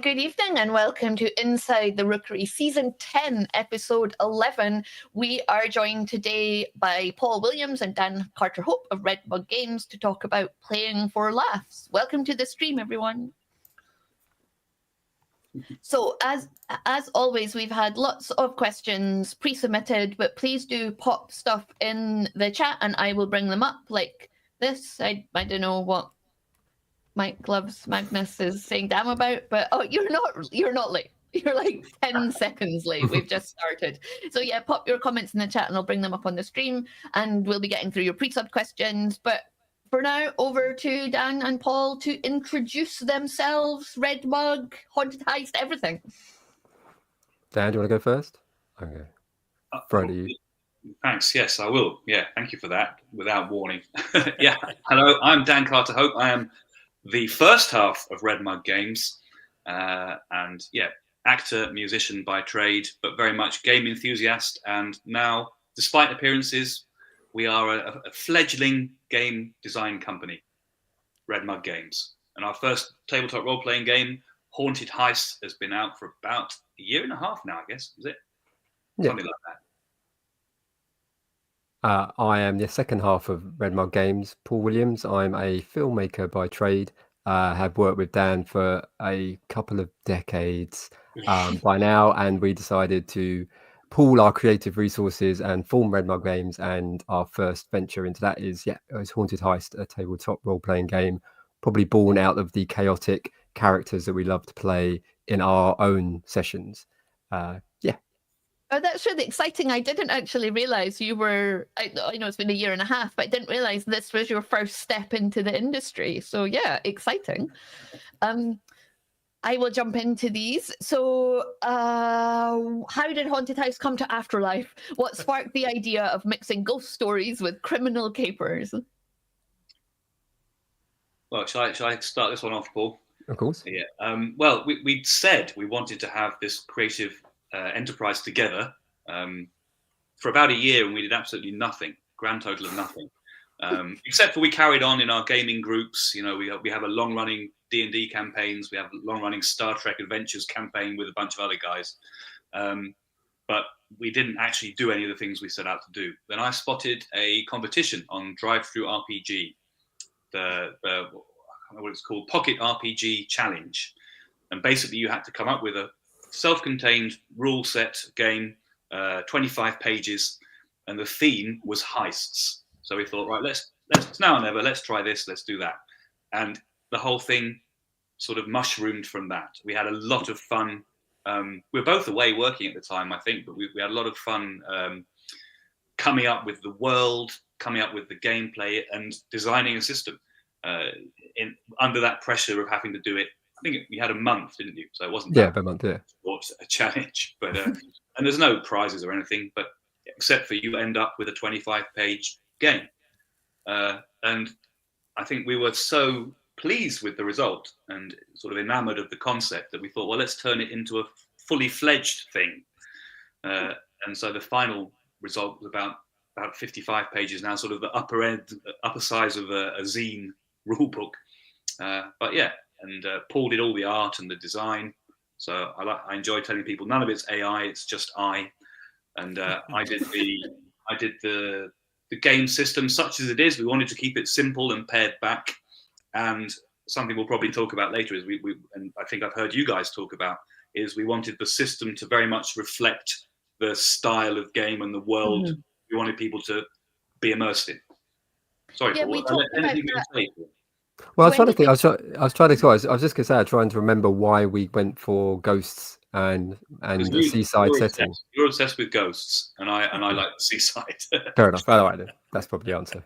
Good evening and welcome to Inside the Rookery Season 10, Episode 11. We are joined today by Paul Williams and Dan Carter-Hope of Red Bug Games to talk about playing for laughs. Welcome to the stream, everyone. So as always, we've had lots of questions pre-submitted, but please do pop stuff in the chat and I will bring them up like this. I don't know what Mike Gloves Magnus is saying damn about, but you're not late. You're like 10 seconds late. We've just started. So yeah, pop your comments in the chat and I'll bring them up on the stream and we'll be getting through your pre-sub questions. But for now, over to Dan and Paul to introduce themselves, Red Mug, Haunted Heist, everything. Dan, do you want to go first? Okay. Friday. Thanks. Yes, I will. Yeah, thank you for that. Without warning. Yeah. Hello, I'm Dan Carter-Hope. I am the first half of Red Mug Games, and yeah, actor, musician by trade, but very much game enthusiast. And now, despite appearances, we are a fledgling game design company, Red Mug Games. And our first tabletop role-playing game, Haunted Heist, has been out for about a year and a half now, I guess. Is it? Yeah. Something like that. I am the second half of Red Mug Games, Paul Williams. I'm a filmmaker by trade. Have worked with Dan for a couple of decades by now, and we decided to pool our creative resources and form Red Mug Games. And our first venture into that is Haunted Heist, a tabletop role-playing game, probably born out of the chaotic characters that we love to play in our own sessions. Oh, that's really exciting. I didn't actually realize you were, I know it's been a year and a half, but I didn't realize this was your first step into the industry. So yeah, exciting. I will jump into these. So how did Haunted Heist come to Afterlife? What sparked the idea of mixing ghost stories with criminal capers? Well, shall I start this one off, Paul? Of course. Yeah. Well, we said we wanted to have this creative enterprise together for about a year, and we did absolutely nothing. Grand total of nothing, except for we carried on in our gaming groups. You know, we have a long-running D&D campaigns. We have a long-running Star Trek Adventures campaign with a bunch of other guys, but we didn't actually do any of the things we set out to do. Then I spotted a competition on Drive-Thru RPG, I don't know what it's called, Pocket RPG Challenge, and basically you had to come up with a self-contained rule set game, 25 pages, and the theme was heists. So we thought, right, let's now or never, let's try this, let's do that. And the whole thing sort of mushroomed from that. We had a lot of fun. We were both away working at the time, I think, but we had a lot of fun coming up with the world, coming up with the gameplay, and designing a system under that pressure of having to do it. I think you had a month, didn't you? So it wasn't a month, yeah. A challenge, but and there's no prizes or anything, but except for you end up with a 25-page game, and I think we were so pleased with the result and sort of enamored of the concept that we thought, well, let's turn it into a fully fledged thing, and so the final result was about 55 pages now, sort of the upper size of a zine rule book, but yeah. And Paul did all the art and the design, so I enjoy telling people none of it's AI, it's just I. And I did the game system such as it is. We wanted to keep it simple and pared back. And something we'll probably talk about later is we and I think I've heard you guys talk about is we wanted the system to very much reflect the style of game and the world we wanted people to be immersed in. Sorry, Yeah, Paul. we talked about that. Well, I was trying to think. I was just going to say, I'm trying to remember why we went for ghosts and the seaside setting. You're obsessed with ghosts, and I like the seaside. Fair enough. All right, then. That's probably the answer.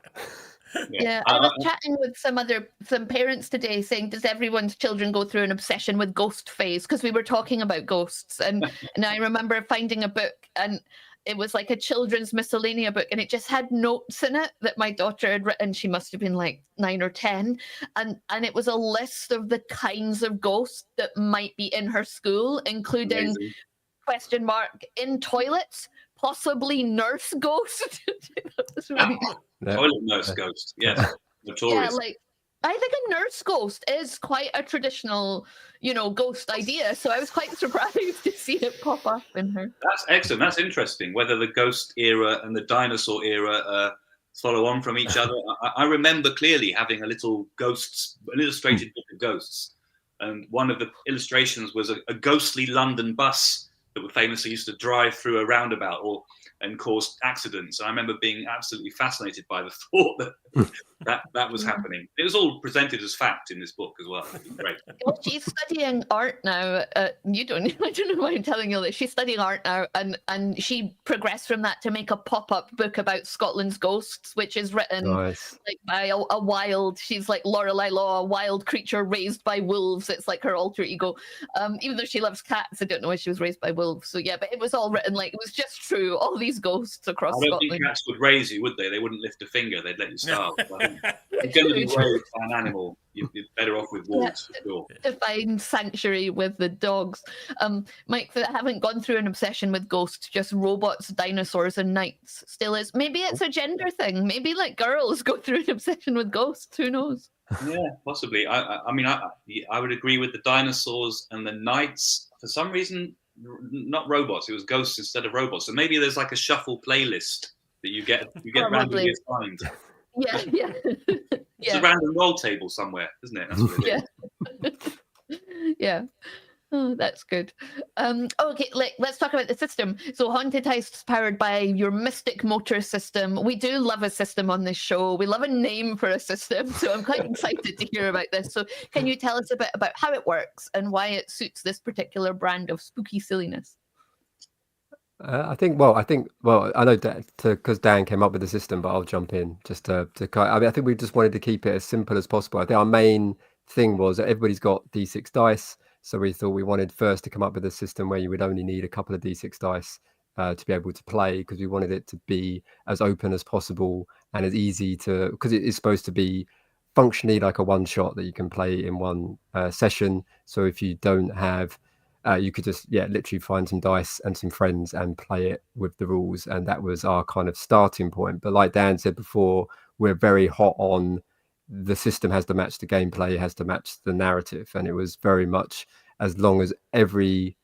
Yeah, I was chatting with some parents today saying, does everyone's children go through an obsession with ghost phase? Because we were talking about ghosts, and I remember finding a book, and it was like a children's miscellanea book, and it just had notes in it that my daughter had written. She must have been like 9 or 10, and it was a list of the kinds of ghosts that might be in her school, including question mark in toilets, possibly nurse ghost. Toilet nurse ghost, yes, notorious. Yeah, like I think a nurse ghost is quite a traditional, ghost idea. So I was quite surprised to see it pop up in her. That's excellent. That's interesting. Whether the ghost era and the dinosaur era follow on from each other. I remember clearly having a little an illustrated book of ghosts, and one of the illustrations was a ghostly London bus that famously used to drive through a roundabout and cause accidents. And I remember being absolutely fascinated by the thought that was happening. It was all presented as fact in this book as well. Great. Well, she's studying art now. I don't know why I'm telling you that. She's studying art now, and she progressed from that to make a pop-up book about Scotland's ghosts, which is written like by a wild. She's like Lorelei Law, a wild creature raised by wolves. It's like her alter ego. Even though she loves cats, I don't know why she was raised by wolves. So yeah, but it was all written like it was just true. All these ghosts across Scotland. I don't think cats would raise you, would they? They wouldn't lift a finger. They'd let you starve. If you're going to be raised by an animal, you're better off with wolves, for sure. To find sanctuary with the dogs. Mike, that haven't gone through an obsession with ghosts, just robots, dinosaurs, and knights still is. Maybe it's a gender thing. Maybe like girls go through an obsession with ghosts. Who knows? Yeah, possibly. I mean, I would agree with the dinosaurs and the knights. For some reason, not robots. It was ghosts instead of robots. So maybe there's like a shuffle playlist that you get randomly assigned. Yeah. It's a random roll table somewhere, isn't it? That's what it is. Yeah. Oh, that's good. Okay, let's talk about the system. So Haunted Heist is powered by your Mystic Motor system. We do love a system on this show. We love a name for a system. So I'm quite excited to hear about this. So can you tell us a bit about how it works and why it suits this particular brand of spooky silliness? I know that because Dan came up with the system, but I'll jump in just to I think we just wanted to keep it as simple as possible. I think our main thing was that everybody's got D6 dice. So we thought we wanted first to come up with a system where you would only need a couple of D6 dice to be able to play, because we wanted it to be as open as possible and as easy because it is supposed to be functionally like a one shot that you can play in one session. So if you don't have you could just literally find some dice and some friends and play it with the rules, and that was our kind of starting point. But like Dan said before, we're very hot on the system has to match the gameplay, has to match the narrative, and it was very much as long as every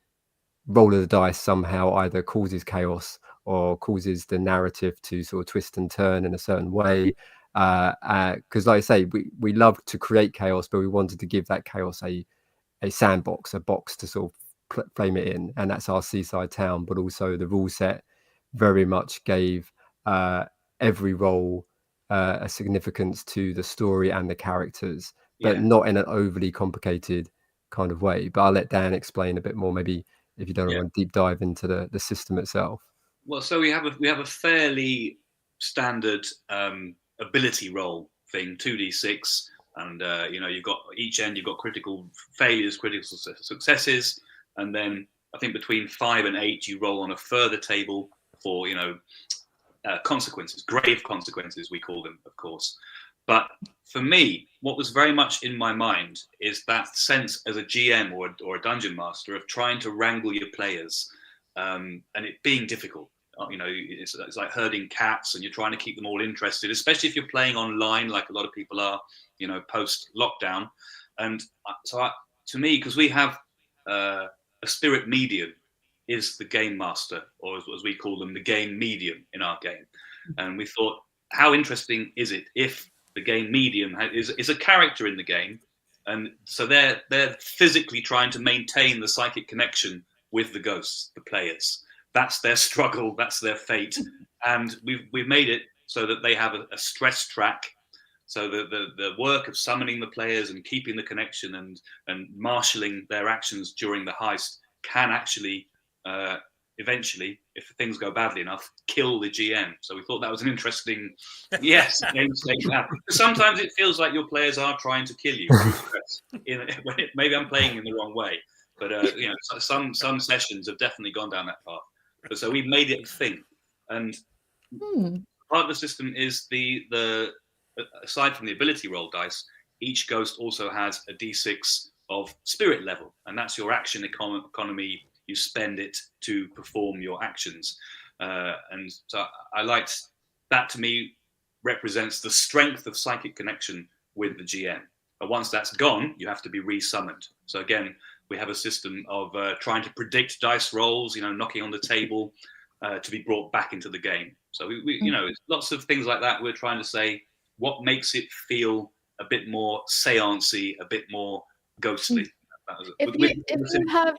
roll of the dice somehow either causes chaos or causes the narrative to sort of twist and turn in a certain way. Because like I say, we love to create chaos, but we wanted to give that chaos a sandbox, a box to sort of frame it in, and that's our seaside town. But also the rule set very much gave every role a significance to the story and the characters, but not in an overly complicated kind of way. But I'll let Dan explain a bit more, maybe if you don't want to deep dive into the system itself. Well, so we have a fairly standard ability roll thing, 2d6. And you've got each end, you've got critical failures, critical successes, and then I think between 5 and 8, you roll on a further table for consequences, grave consequences we call them, of course. But for me, what was very much in my mind is that sense as a GM or a dungeon master of trying to wrangle your players, and it being difficult. It's like herding cats, and you're trying to keep them all interested, especially if you're playing online, like a lot of people are, post lockdown. And so to me, because we have a spirit medium is the game master, or as we call them, the game medium in our game. And we thought, how interesting is it if the game medium is a character in the game, and so they're physically trying to maintain the psychic connection with the ghosts, the players. That's their struggle, that's their fate. And we've made it so that they have a stress track. So the work of summoning the players and keeping the connection and marshalling their actions during the heist can actually eventually, if things go badly enough, kill the GM. So we thought that was an interesting, game state to have. Sometimes it feels like your players are trying to kill you. Maybe I'm playing in the wrong way, but some sessions have definitely gone down that path. But so we've made it a thing, and part of the system is the aside from the ability roll dice, each ghost also has a d6 of spirit level, and that's your action economy. You spend it to perform your actions, and so I liked that. To me, represents the strength of psychic connection with the GM. But once that's gone, you have to be re-summoned. So again, we have a system of trying to predict dice rolls, knocking on the table to be brought back into the game. So we it's lots of things like that. We're trying to say what makes it feel a bit more seancey, a bit more ghostly. If you have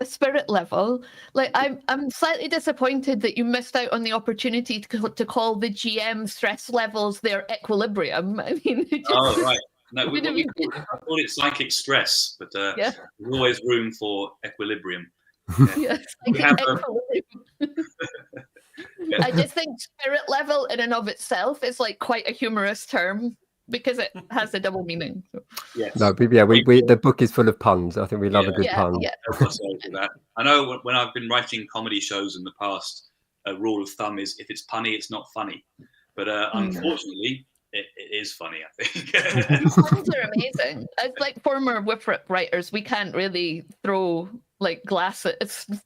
a spirit level, like I'm slightly disappointed that you missed out on the opportunity to call the GM stress levels their equilibrium. I mean, oh right. No, we call it psychic stress, but there's always room for equilibrium. Yeah, equilibrium. I just think spirit level in and of itself is like quite a humorous term because it has a double meaning. So. Yes. No, but the book is full of puns. I think we love a good pun. Yeah. I know when I've been writing comedy shows in the past, a rule of thumb is if it's punny, it's not funny. But unfortunately, it is funny, I think. Puns are amazing. As like former Whip writers, we can't really throw like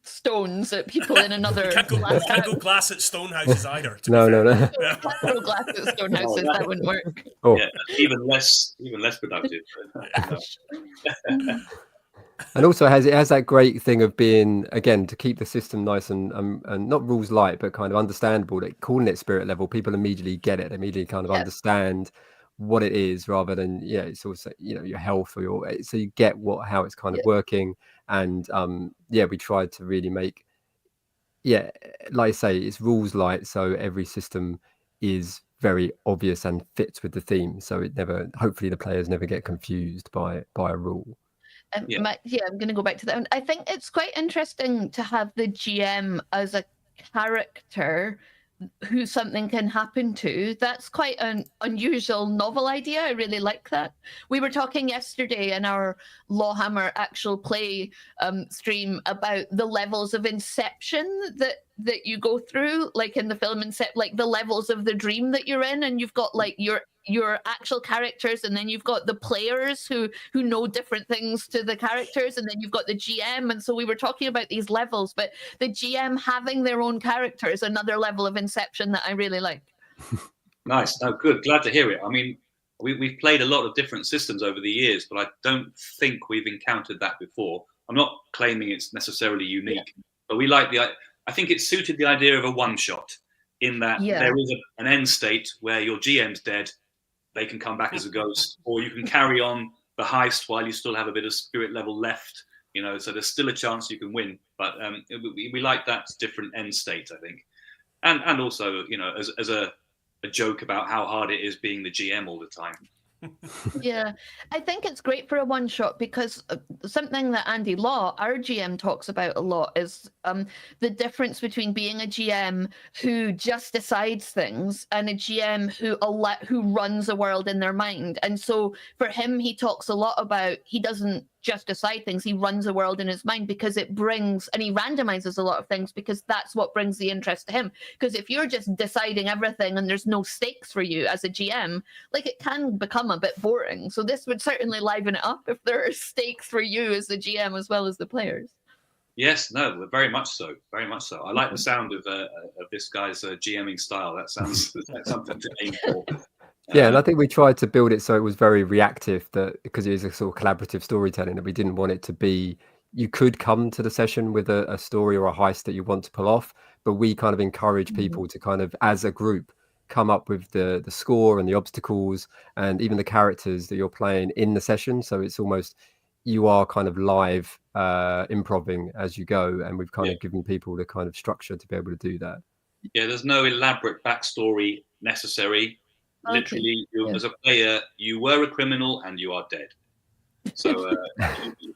stones at people in another. Can't go glass at stone houses either. No. Can't throw glass at stone houses. That wouldn't work. Oh. Yeah, even less productive. And also it has that great thing of being, again, to keep the system nice and not rules light, but kind of understandable. That calling it spirit level, people immediately get it. They immediately kind of understand what it is, rather than it's also your health or so you get how it's kind of working. And we tried to really make like I say, it's rules light, so every system is very obvious and fits with the theme. So it never, hopefully the players never get confused by a rule. I'm going to go back to that. I think it's quite interesting to have the GM as a character who something can happen to. That's quite an unusual novel idea. I really like that. We were talking yesterday in our Lawhammer actual play stream about the levels of inception that you go through, like in the film like the levels of the dream that you're in, and you've got like your actual characters, and then you've got the players who know different things to the characters, and then you've got the GM. And so we were talking about these levels, but the GM having their own character is another level of inception that I really like. Nice. No, good. Glad to hear it. I mean, we've played a lot of different systems over the years, but I don't think we've encountered that before. I'm not claiming it's necessarily unique, but we like I think it suited the idea of a one-shot in that there is an end state where your GM's dead, they can come back as a ghost, or you can carry on the heist while you still have a bit of spirit level left, so there's still a chance you can win. But we like that different end state, I think. And also, as a joke about how hard it is being the GM all the time. Yeah, I think it's great for a one shot because something that Andy Law, our GM, talks about a lot is the difference between being a GM who just decides things and a GM who runs a world in their mind. And so for him, he talks a lot about he doesn't just decide things, he runs a world in his mind because it brings, and he randomizes a lot of things because that's what brings the interest to him. Because if you're just deciding everything and there's no stakes for you as a GM, like it can become a bit boring. So this would certainly liven it up if there are stakes for you as the GM as well as the players. Yes, no, very much so, very much so. I like the sound of this guy's GMing style. That sounds like something to aim for. Yeah, and I think we tried to build it so it was very reactive, because it is a sort of collaborative storytelling, that we didn't want it to be, you could come to the session with a story or a heist that you want to pull off, but we kind of encourage people to kind of, as a group, come up with the score and the obstacles and even the characters that you're playing in the session. So it's almost, you are kind of live improving as you go, and we've kind of given people the kind of structure to be able to do that. Yeah, there's no elaborate backstory necessary. Literally, as a player, you were a criminal and you are dead. So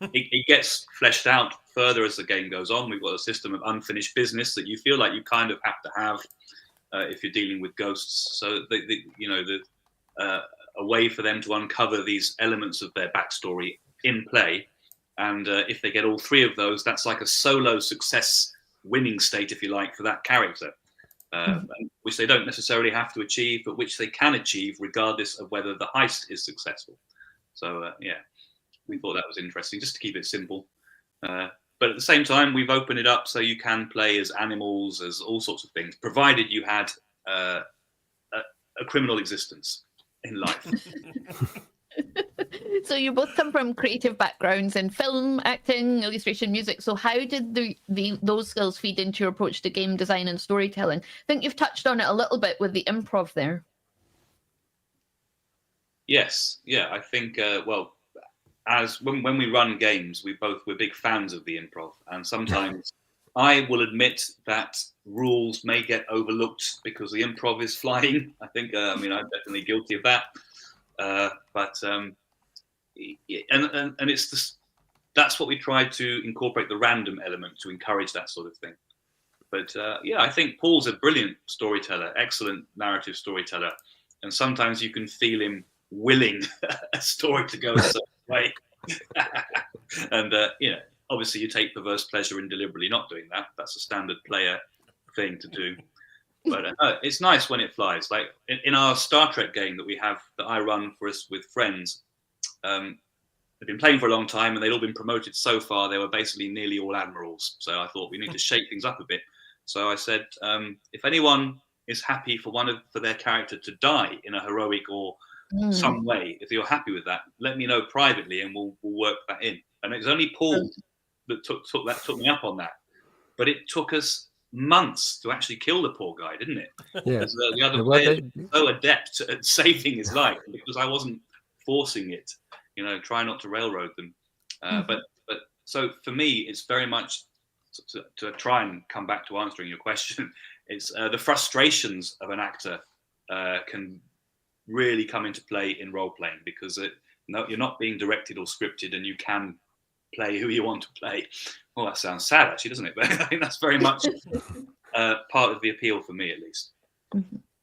it gets fleshed out further as the game goes on. We've got a system of unfinished business that you feel like you kind of have to have if you're dealing with ghosts. So a way for them to uncover these elements of their backstory in play. And if they get all three of those, that's like a solo success winning state, if you like, for that character. Which they don't necessarily have to achieve, but which they can achieve regardless of whether the heist is successful. So, we thought that was interesting, just to keep it simple. But at the same time, we've opened it up so you can play as animals, as all sorts of things, provided you had a criminal existence in life. So you both come from creative backgrounds in film, acting, illustration, music. So how did those skills feed into your approach to game design and storytelling? I think you've touched on it a little bit with the improv there. Yes, yeah, I think well, as when we run games, we're big fans of the improv, and sometimes I will admit that rules may get overlooked because the improv is flying. I think I mean, I'm definitely guilty of that, but and it's that's what we try to incorporate, the random element, to encourage that sort of thing. But yeah, I think Paul's a brilliant storyteller, excellent narrative storyteller, and sometimes you can feel him willing a story to go a certain way. And you know, obviously you take perverse pleasure in deliberately not doing that. That's a standard player thing to do. But it's nice when it flies. Like in our Star Trek game that I run for us with friends, they've been playing for a long time and they'd all been promoted so far. They were basically nearly all admirals. So I thought we need to shake things up a bit. So I said, if anyone is happy for their character to die in a heroic or some way, if you're happy with that, let me know privately and we'll work that in. And it was only Paul that took me up on that. But it took us months to actually kill the poor guy, didn't it? Yeah. Because the other players were so adept at saving his life, because I wasn't forcing it, you know, try not to railroad them. But so for me, it's very much to try and come back to answering your question. It's the frustrations of an actor can really come into play in role playing, because you're not being directed or scripted, and you can play who you want to play. Well, that sounds sad, actually, doesn't it? But I think that's very much part of the appeal for me, at least.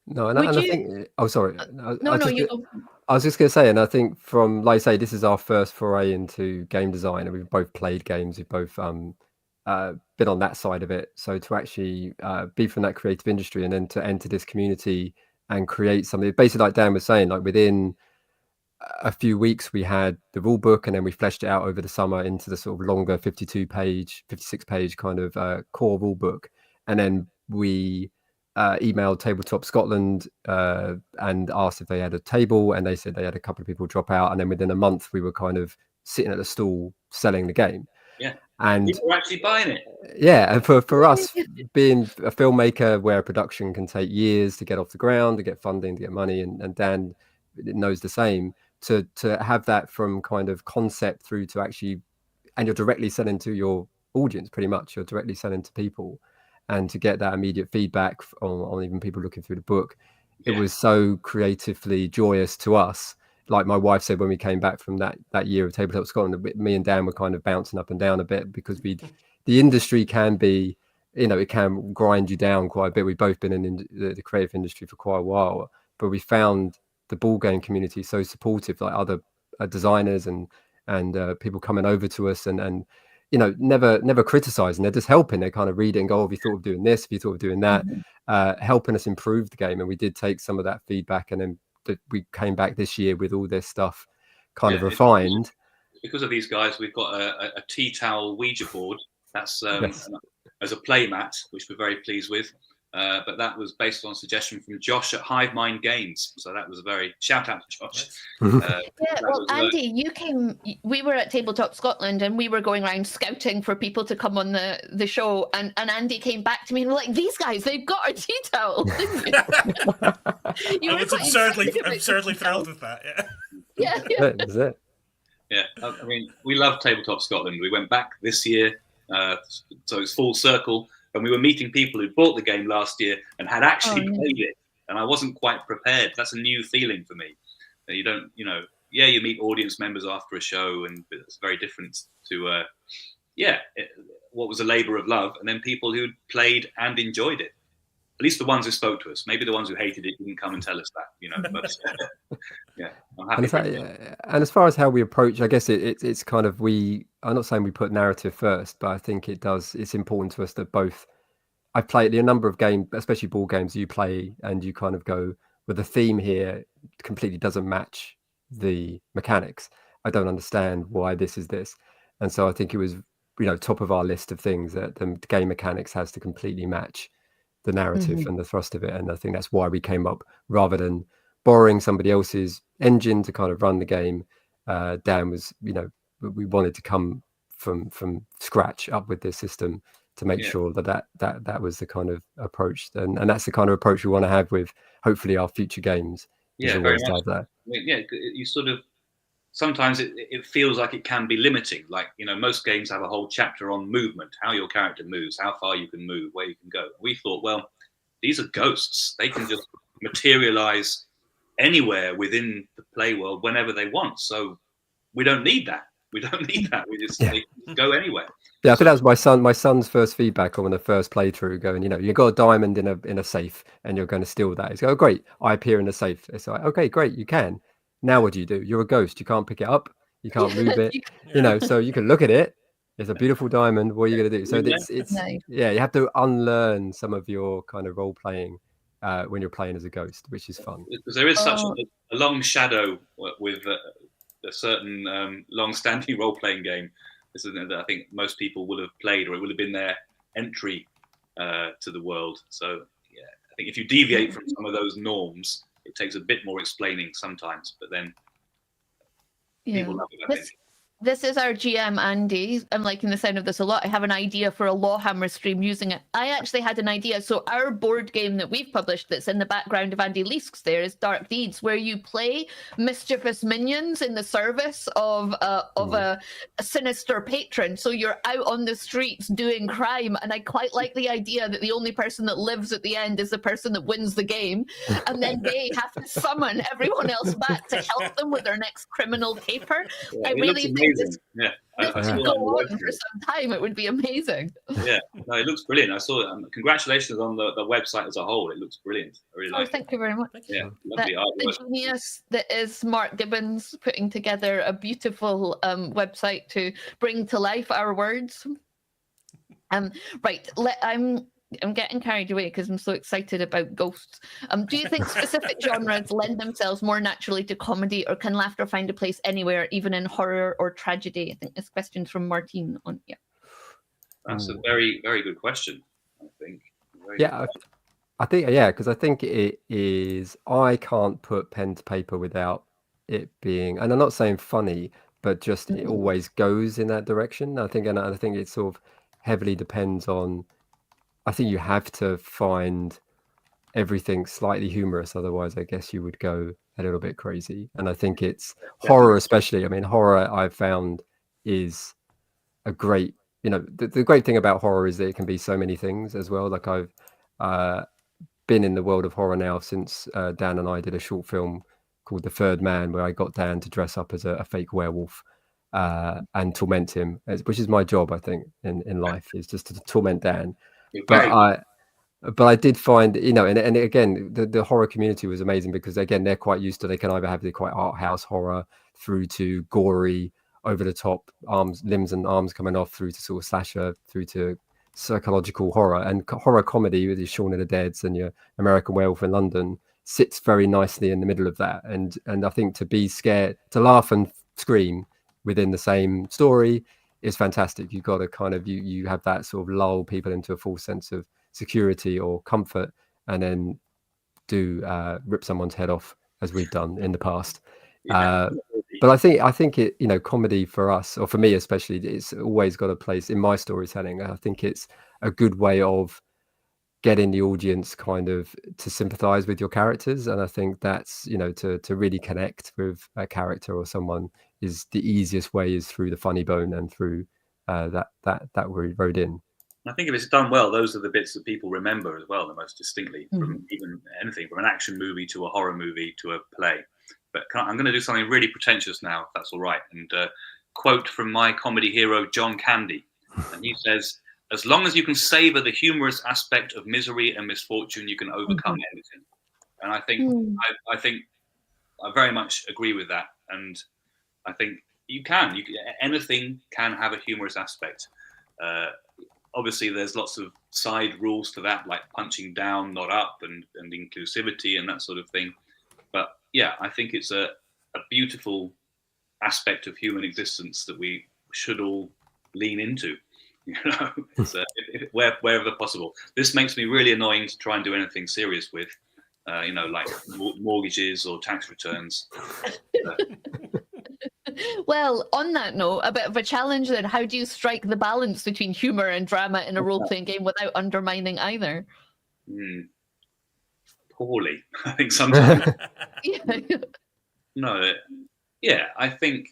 No, and I think. Oh, sorry. I was just going to say, and I think from, like I say, this is our first foray into game design, and we've both played games. We've both been on that side of it. So to actually be from that creative industry and then to enter this community and create something, basically, like Dan was saying, like within a few weeks we had the rule book, and then we fleshed it out over the summer into the sort of longer 56 page kind of core rule book. And then we emailed Tabletop Scotland and asked if they had a table, and they said they had a couple of people drop out, and then within a month we were kind of sitting at the stall selling the game. Yeah, and people were actually buying it. Yeah, and for us, being a filmmaker where production can take years to get off the ground, to get funding, to get money, and Dan knows the same, to have that from kind of concept through to actually, and you're directly selling to your audience, pretty much, you're directly selling to people, and to get that immediate feedback on even people looking through the book, it was so creatively joyous to us. Like my wife said when we came back from that year of Tabletop Scotland, me and Dan were kind of bouncing up and down a bit, because the industry can be, you know, it can grind you down quite a bit. We've both been in the creative industry for quite a while, but we found the ball game community so supportive, like other designers and people coming over to us and you know, never criticizing. They're just helping. They kind of read it and go, oh, have you thought of doing this? Have you thought of doing that? Helping us improve the game. And we did take some of that feedback, and then we came back this year with all this stuff kind of refined. Because of these guys, we've got a tea towel Ouija board. That's as a playmat, which we're very pleased with. But that was based on a suggestion from Josh at Hive Mind Games. So that was a very shout out to Josh. Well, Andy, you came. We were at Tabletop Scotland, and we were going around scouting for people to come on the show. And Andy came back to me and was like, "These guys, they've got a tea towel." I was absurdly thrilled with that. Yeah. That's it. Yeah, I mean, we love Tabletop Scotland. We went back this year, so it's full circle. And we were meeting people who bought the game last year and had actually played it. And I wasn't quite prepared. That's a new feeling for me. You don't, you know, you meet audience members after a show, and it's very different to, what was a labor of love. And then people who played and enjoyed it. At least the ones who spoke to us. Maybe the ones who hated it didn't come and tell us that, you know. But I'm happy. And as far as how we approach, I guess it's kind of, I'm not saying we put narrative first, but I think it's important to us that both, I've played a number of games, especially ball games you play, and you kind of go, well, the theme here completely doesn't match the mechanics. I don't understand why this is this. And so I think it was, you know, top of our list of things that the game mechanics has to completely match the narrative and the thrust of it. And I think that's why we came up, rather than borrowing somebody else's engine to kind of run the game, Dan was, we wanted to come from scratch up with this system to make sure that was the kind of approach, and that's the kind of approach we want to have with hopefully our future games. Yeah, very much. That. Yeah, you sort of sometimes it feels like it can be limiting. Like, most games have a whole chapter on movement, how your character moves, how far you can move, where you can go. We thought, well, these are ghosts. They can just materialize anywhere within the play world whenever they want. So we don't need that. We they can go anywhere. Yeah, I think that was my son's first feedback on the first playthrough. Going, you got a diamond in a safe, and you're going to steal that. He's going, oh great, I appear in the safe. It's like, okay, great, you can. Now what do? You're a ghost. You can't pick it up. You can't move it. So you can look at it. It's a beautiful diamond. What are you going to do? So it's nice. Yeah, you have to unlearn some of your kind of role playing when you're playing as a ghost, which is fun. Because there is such a long shadow with a certain long-standing role-playing game. This is that I think most people will have played, or it will have been their entry to the world. So yeah, I think if you deviate from some of those norms, it takes a bit more explaining sometimes. But then people love it, I think. This is our GM, Andy. I'm liking the sound of this a lot. I have an idea for a Lawhammer stream using it. I actually had an idea. So our board game that we've published that's in the background of Andy Leask's there is Dark Deeds, where you play mischievous minions in the service of a sinister patron. So you're out on the streets doing crime. And I quite like the idea that the only person that lives at the end is the person that wins the game. And then they have to summon everyone else back to help them with their next criminal caper. Yeah, I really think this could go on for some time. It would be amazing. Yeah, no, it looks brilliant. I saw it. Congratulations on the website as a whole. It looks brilliant. I really like thank you very much. Yeah, lovely the genius that is Mark Gibbons putting together a beautiful website to bring to life our words. Right, I'm getting carried away because I'm so excited about ghosts. Do you think specific genres lend themselves more naturally to comedy, or can laughter find a place anywhere, even in horror or tragedy? I think this question's from Martine on here. That's a very, very good question, I think. I think, because I think it is, I can't put pen to paper without it being, and I'm not saying funny, but just it always goes in that direction. I think it sort of heavily depends on, I think you have to find everything slightly humorous. Otherwise, I guess you would go a little bit crazy. And I think it's horror, especially. I mean, horror I've found is a great, the great thing about horror is that it can be so many things as well. Like I've been in the world of horror now since Dan and I did a short film called The Third Man, where I got Dan to dress up as a fake werewolf and torment him, which is my job, I think, in life, is just to torment Dan. But I did find, and again, the horror community was amazing because, again, they're quite used to, they can either have the quite art house horror through to gory, over the top, limbs and arms coming off, through to sort of slasher, through to psychological horror. And horror comedy with your Shaun of the Deads and your American Werewolf in London sits very nicely in the middle of that. And I think to be scared, to laugh and scream within the same story is fantastic. You've got to kind of, you have that sort of lull people into a full sense of security or comfort, and then rip someone's head off, as we've done in the past. But I think it, comedy for us, or for me especially, it's always got a place in my storytelling. I think it's a good way of getting the audience kind of to sympathize with your characters. And I think that's, to really connect with a character or someone is the easiest way is through the funny bone and through that we wrote in. I think if it's done well, those are the bits that people remember as well, the most distinctly, from even anything, from an action movie to a horror movie to a play. But I'm going to do something really pretentious now, if that's all right. And quote from my comedy hero, John Candy. And he says, "As long as you can savor the humorous aspect of misery and misfortune, you can overcome anything." And I think I very much agree with that. And I think anything can have a humorous aspect. Obviously, there's lots of side rules to that, like punching down, not up, and inclusivity and that sort of thing. But yeah, I think it's a beautiful aspect of human existence that we should all lean into. It's, wherever possible. This makes me really annoying to try and do anything serious with, like mortgages or tax returns. Well, on that note, a bit of a challenge then. How do you strike the balance between humor and drama in a role-playing game without undermining either? Poorly, I think sometimes. Yeah. No, yeah, I think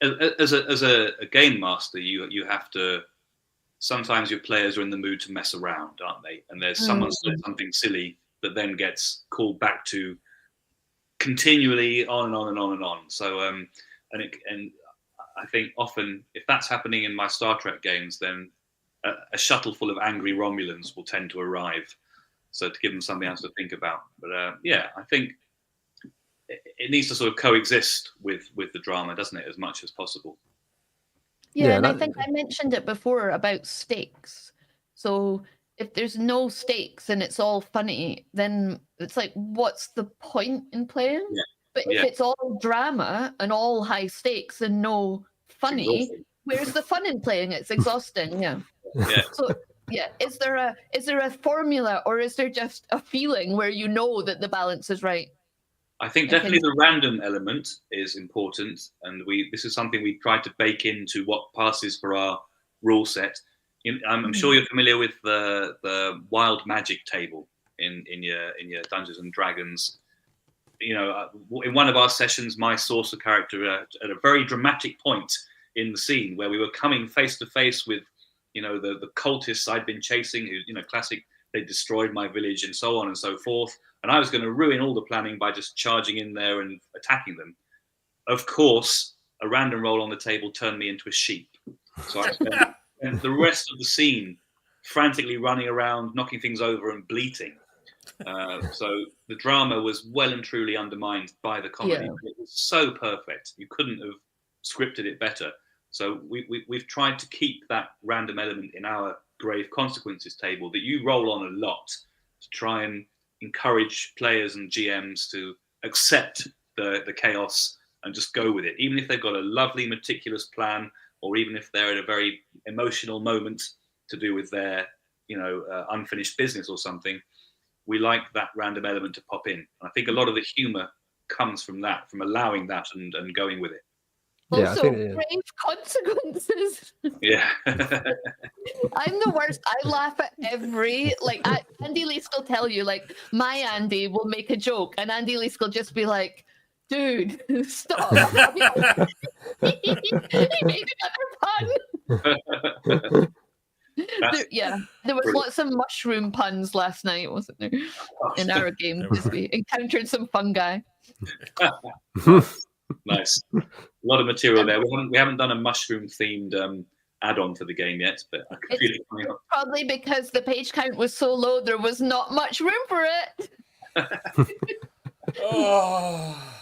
as a game master, you have to. Sometimes your players are in the mood to mess around, aren't they? And there's someone said something silly that then gets called back to continually on and on and on and on. So and I think often if that's happening in my Star Trek games, then a shuttle full of angry Romulans will tend to arrive. So to give them something else to think about. But yeah, I think it needs to sort of coexist with the drama, doesn't it, as much as possible. Yeah, and I think I mentioned it before about stakes. So if there's no stakes and it's all funny, then it's like, what's the point in playing? Yeah. But if it's all drama and all high stakes and no funny, where's the fun in playing? It's exhausting. Yeah. So yeah, is there a formula, or is there just a feeling where you know that the balance is right? I think definitely the random element is important, and this is something we tried to bake into what passes for our rule set. I'm sure you're familiar with the wild magic table in your Dungeons and Dragons. You know, in one of our sessions, my sorcerer character at a very dramatic point in the scene where we were coming face to face with, you know, the cultists I'd been chasing, who, you know, classic, they destroyed my village and so on and so forth. And I was going to ruin all the planning by just charging in there and attacking them. Of course, a random roll on the table turned me into a sheep. So I spent the rest of the scene frantically running around, knocking things over and bleating. So the drama was well and truly undermined by the comedy. Yeah. It was so perfect. You couldn't have scripted it better. So we've tried to keep that random element in our grave consequences table that you roll on a lot to try and encourage players and GMs to accept the chaos and just go with it, even if they've got a lovely meticulous plan, or even if they're at a very emotional moment to do with their, you know, unfinished business or something. We like that random element to pop in. And I think a lot of the humor comes from that, from allowing that and going with it. Yeah, also, grave consequences. Yeah. I'm the worst. I laugh at every, like, Andy Leask will tell you, like, my Andy will make a joke, and Andy Leask will just be like, dude, stop. He made another pun. There was lots of mushroom puns last night, wasn't there? In our game, we encountered some fungi. Nice. A lot of material there. We haven't done a mushroom-themed add-on for the game yet, but I can feel it coming up. Probably because the page count was so low, there was not much room for it. Oh.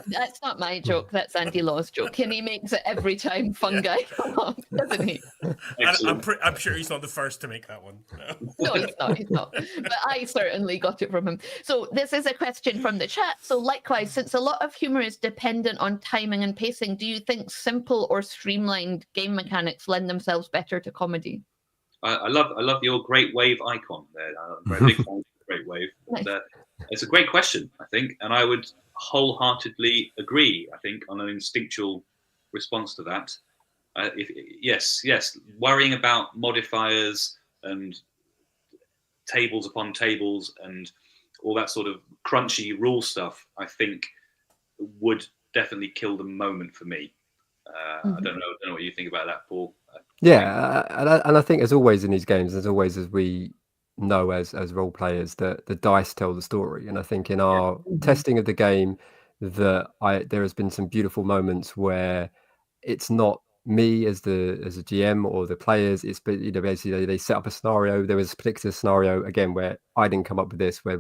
That's not my joke. That's Andy Law's joke, and he makes it every time fungi come up, doesn't he? I'm sure he's not the first to make that one. No, he's not. He's not. But I certainly got it from him. So this is a question from the chat. So likewise, since a lot of humor is dependent on timing and pacing, do you think simple or streamlined game mechanics lend themselves better to comedy? I love your Great Wave icon there. I'm very big fan of Great Wave. Nice. It's a great question, I think, and I would wholeheartedly agree, I think, on an instinctual response to that. Yes, worrying about modifiers and tables upon tables and all that sort of crunchy rule stuff, I think, would definitely kill the moment for me. I don't know what you think about that, Paul. Yeah, and I think, as always in these games, as always as we know as role players, that the dice tell the story. And I think in our testing of the game, there has been some beautiful moments where it's not me as a GM or the players. It's, you know, basically they set up a scenario. There was a particular scenario again where I didn't come up with this, where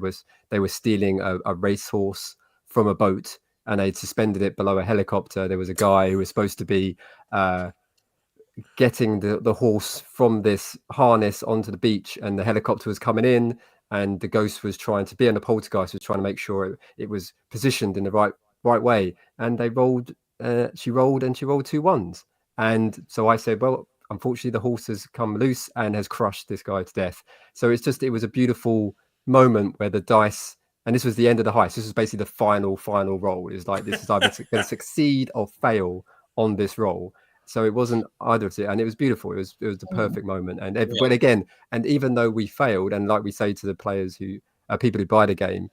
they were stealing a racehorse from a boat and they'd suspended it below a helicopter. There was a guy who was supposed to be getting the horse from this harness onto the beach, and the helicopter was coming in, and the ghost was trying to be, and the poltergeist was trying to make sure it was positioned in the right way. And they rolled, she rolled 2 ones. And so I said, well, unfortunately the horse has come loose and has crushed this guy to death. So it was a beautiful moment where the dice and this was the end of the heist. This was basically the final roll. It's like, this is either going to succeed or fail on this roll. So it wasn't either of it, and it was beautiful. It was the perfect moment. And but again, and even though we failed, and like we say to the players who people who buy the game,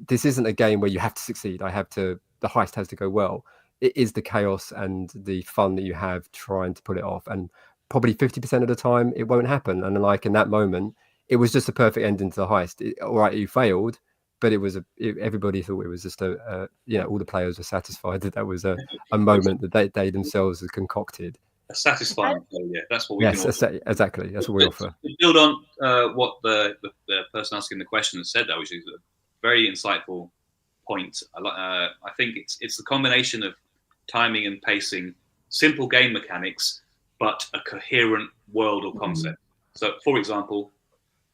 this isn't a game where you have to succeed. The heist has to go well. It is the chaos and the fun that you have trying to pull it off. And probably 50% of the time it won't happen. And like in that moment, it was just a perfect ending to the heist. All right, you failed, but everybody thought it was just all the players were satisfied that was a moment that they themselves had concocted. A satisfying failure. That's what we can offer. Exactly. That's what we offer. To build on what the person asking the question has said, though, which is a very insightful point. I think it's the combination of timing and pacing, simple game mechanics, but a coherent world or concept. So, for example,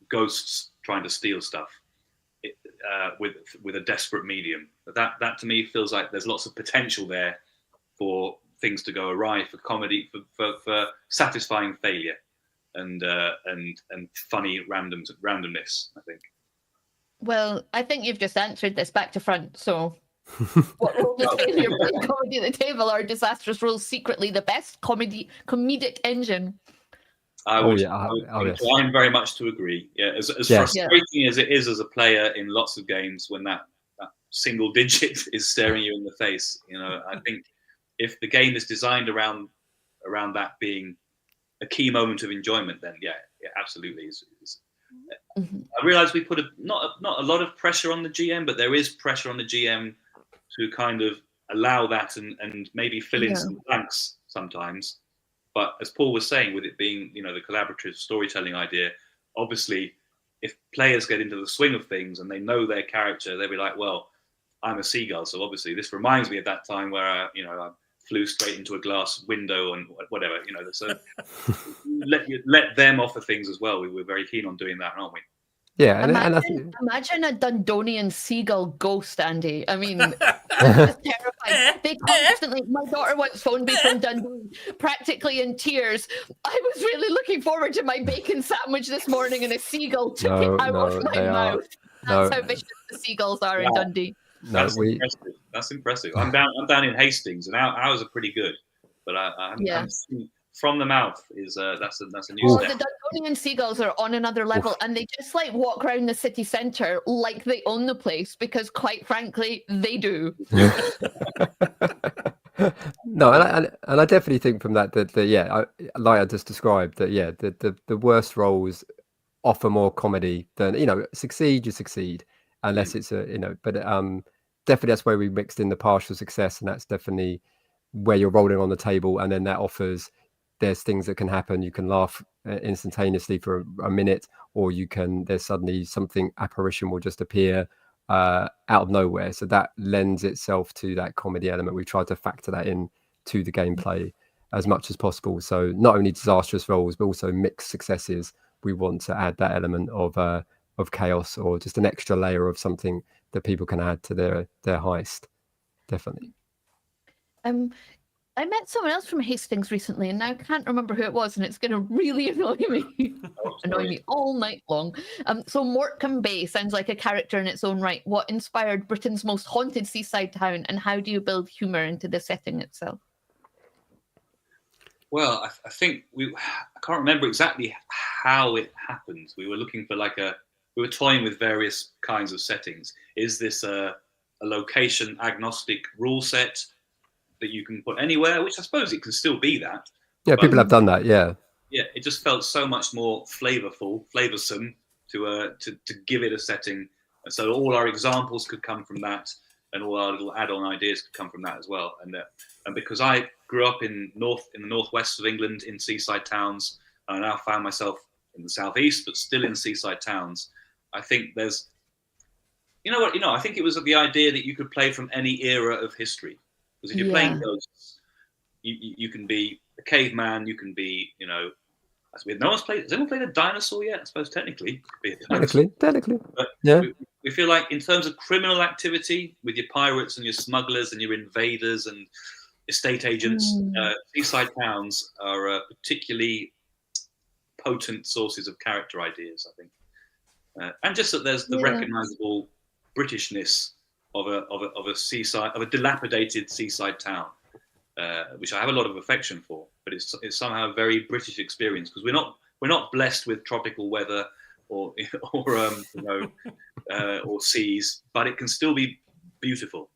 ghosts trying to steal stuff with a desperate medium. That to me feels like there's lots of potential there for things to go awry, for comedy, for satisfying failure, and funny randomness, I think. Well, I think you've just answered this back to front. So, what role does failure play comedy at the table? Are disastrous rules secretly the best comedic engine? I would incline very much to agree. Yeah, as frustrating as it is as a player in lots of games when that single digit is staring you in the face, I think if the game is designed around that being a key moment of enjoyment, then yeah, absolutely is. I realise we put not a lot of pressure on the GM, but there is pressure on the GM to kind of allow that and maybe fill in some blanks sometimes. But as Paul was saying, with it being the collaborative storytelling idea, obviously, if players get into the swing of things and they know their character, they'll be like, well, I'm a seagull, so obviously this reminds me of that time where I flew straight into a glass window and whatever. So let them offer things as well. We're very keen on doing that, aren't we? Yeah, imagine a Dundonian seagull ghost, Andy. I mean, it's terrifying. They constantly. My daughter once phoned me from Dundee, practically in tears. I was really looking forward to my bacon sandwich this morning, and a seagull took it out of my mouth. That's how vicious the seagulls are in Dundee. That's impressive. I'm down in Hastings, and ours are pretty good, but I haven't seen. From the mouth is that's a new step. The Dundonian seagulls are on another level, and they just walk around the city centre like they own the place, because quite frankly, they do. No, and I definitely think from that like I just described, that the worst roles offer more comedy than succeed. You succeed unless it's but definitely that's where we mixed in the partial success, and that's definitely where you're rolling on the table, and then that offers. There's things that can happen. You can laugh instantaneously for a minute, or there's suddenly something apparition will just appear out of nowhere. So that lends itself to that comedy element. We've tried to factor that in to the gameplay as much as possible. So not only disastrous rolls, but also mixed successes. We want to add that element of chaos, or just an extra layer of something that people can add to their heist. Definitely. I met someone else from Hastings recently, and now I can't remember who it was, and it's going to really annoy me. Annoy me all night long. So Morecambe Bay sounds like a character in its own right. What inspired Britain's most haunted seaside town, and how do you build humour into the setting itself? Well, I think I can't remember exactly how it happened. We were looking for we were toying with various kinds of settings. Is this a location agnostic rule set that you can put anywhere, which I suppose it can still be that. Yeah, but people have done that, yeah. Yeah, it just felt so much more flavoursome to give it a setting. And so all our examples could come from that, and all our little add-on ideas could come from that as well. And because I grew up in the northwest of England in seaside towns, and I now found myself in the southeast, but still in seaside towns, I think there's, I think it was the idea that you could play from any era of history. Because if you're playing ghosts, you can be a caveman, you can be, has anyone played a dinosaur yet? I suppose technically it could be a dinosaur. Technically. But yeah. We feel like in terms of criminal activity with your pirates and your smugglers and your invaders and estate agents, seaside towns are particularly potent sources of character ideas, I think. And just that there's the recognisable Britishness of a seaside, of a dilapidated seaside town, which I have a lot of affection for. But it's somehow a very British experience, because we're not blessed with tropical weather or or seas, but it can still be beautiful.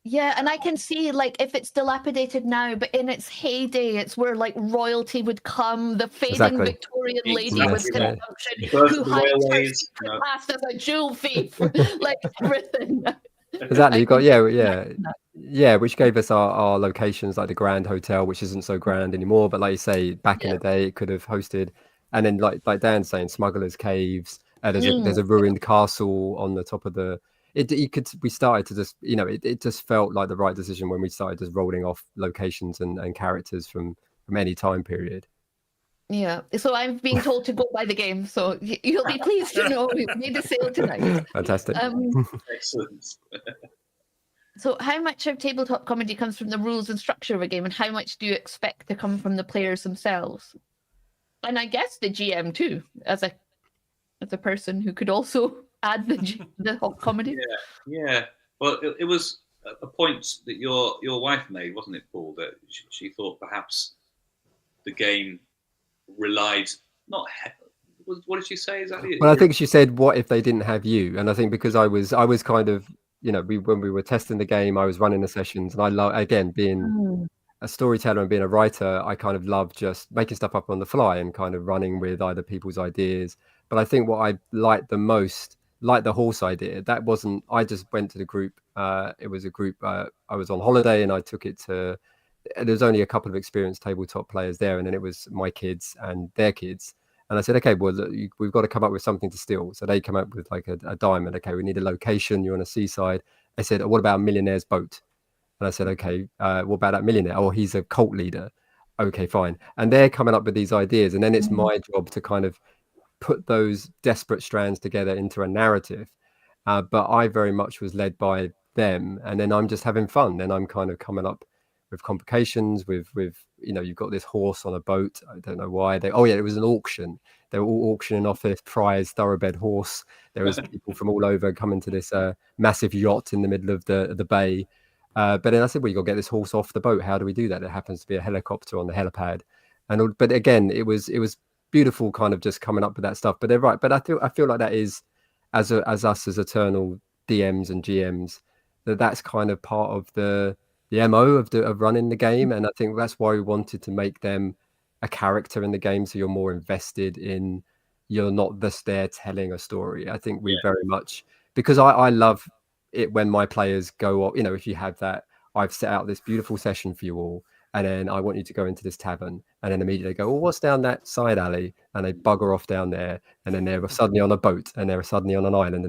Yeah, and I can see, like, if it's dilapidated now, but in its heyday, it's where, like, royalty would come, the fading Exactly. Victorian lady Exactly. with Yeah. consumption, First who the hides her railways, secret past as a jewel thief, like, everything. Exactly. You got that. yeah, which gave us our locations, like the Grand Hotel, which isn't so grand anymore, but like you say, back in the day, it could have hosted. And then like Dan's saying, Smugglers Caves. There's a ruined castle on the top of the. We started to just, it just felt like the right decision when we started just rolling off locations and characters from any time period. Yeah, so I'm being told to go buy the game, so you'll be pleased to know we've made a sale tonight. Fantastic. Excellent. So how much of tabletop comedy comes from the rules and structure of a game, and how much do you expect to come from the players themselves? And I guess the GM too, as a person who could also add the comedy. Yeah. Well, it was a point that your wife made, wasn't it, Paul? That she thought perhaps the game relied not. What did she say exactly? Well, I think she said, "What if they didn't have you?" And I think because I was kind of, when we were testing the game, I was running the sessions, and I love, again, being a storyteller and being a writer, I kind of love just making stuff up on the fly and kind of running with other people's ideas. But I think what I liked the most, like the horse idea, that wasn't, I just went to the group. It was a group, I was on holiday and I took it to, there's only a couple of experienced tabletop players there. And then it was my kids and their kids. And I said, okay, well, we've got to come up with something to steal. So they come up with like a diamond. Okay, we need a location. You're on a seaside. I said, what about a millionaire's boat? And I said, okay, what about that millionaire? Oh, he's a cult leader. Okay, fine. And they're coming up with these ideas. And then it's my job to kind of put those desperate strands together into a narrative. But I very much was led by them. And then I'm just having fun. Then I'm kind of coming up with complications with you've got this horse on a boat. I don't know why. It was an auction. They were all auctioning off this prize thoroughbred horse. There was people from all over coming to this massive yacht in the middle of the bay. But then I said, well, you got to get this horse off the boat. How do we do that? It happens to be a helicopter on the helipad. But again, it was beautiful, kind of just coming up with that stuff. But they're right. But I feel like that is, as us as eternal DMs and GMs, that's kind of part of the MO of running the game. And I think that's why we wanted to make them a character in the game, so you're more invested in. You're not just there telling a story. I think we very much, because I love it when my players go off, if you have that, I've set out this beautiful session for you all, and then I want you to go into this tavern, and then immediately go, well, what's down that side alley? And they bugger off down there, and then they're suddenly on a boat, and they're suddenly on an island,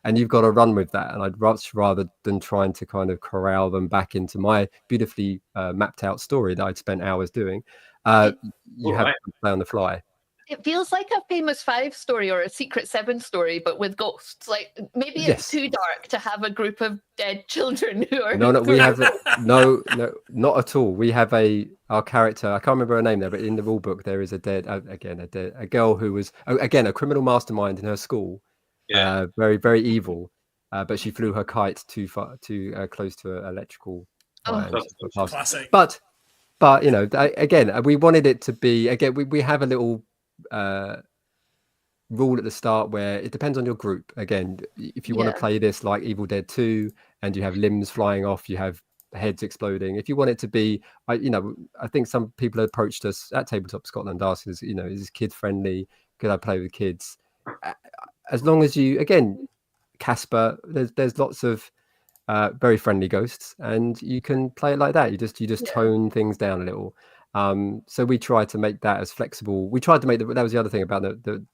and you've got to run with that. And I'd much rather than trying to kind of corral them back into my beautifully mapped out story that I'd spent hours doing. You have to play on the fly. It feels like a Famous Five story or a Secret Seven story, but with ghosts. Like, maybe it's too dark to have a group of dead children who are. No, we have no, not at all. We have our character. I can't remember her name there, but in the rule book there is a girl who was a criminal mastermind in her school. Very, very evil. But she flew her kite too close to an electrical. Classic. But again, we wanted it to be, again, we have a little rule at the start where it depends on your group. Again, if you want to play this like Evil Dead 2 and you have limbs flying off, you have heads exploding. If you want it to be, I think some people approached us at Tabletop Scotland asking us, is this kid friendly? Could I play with kids? As long as you, again, Casper, there's lots of very friendly ghosts, and you can play it like that. You just tone things down a little. So we tried to make that as flexible. We tried to make that was the other thing about the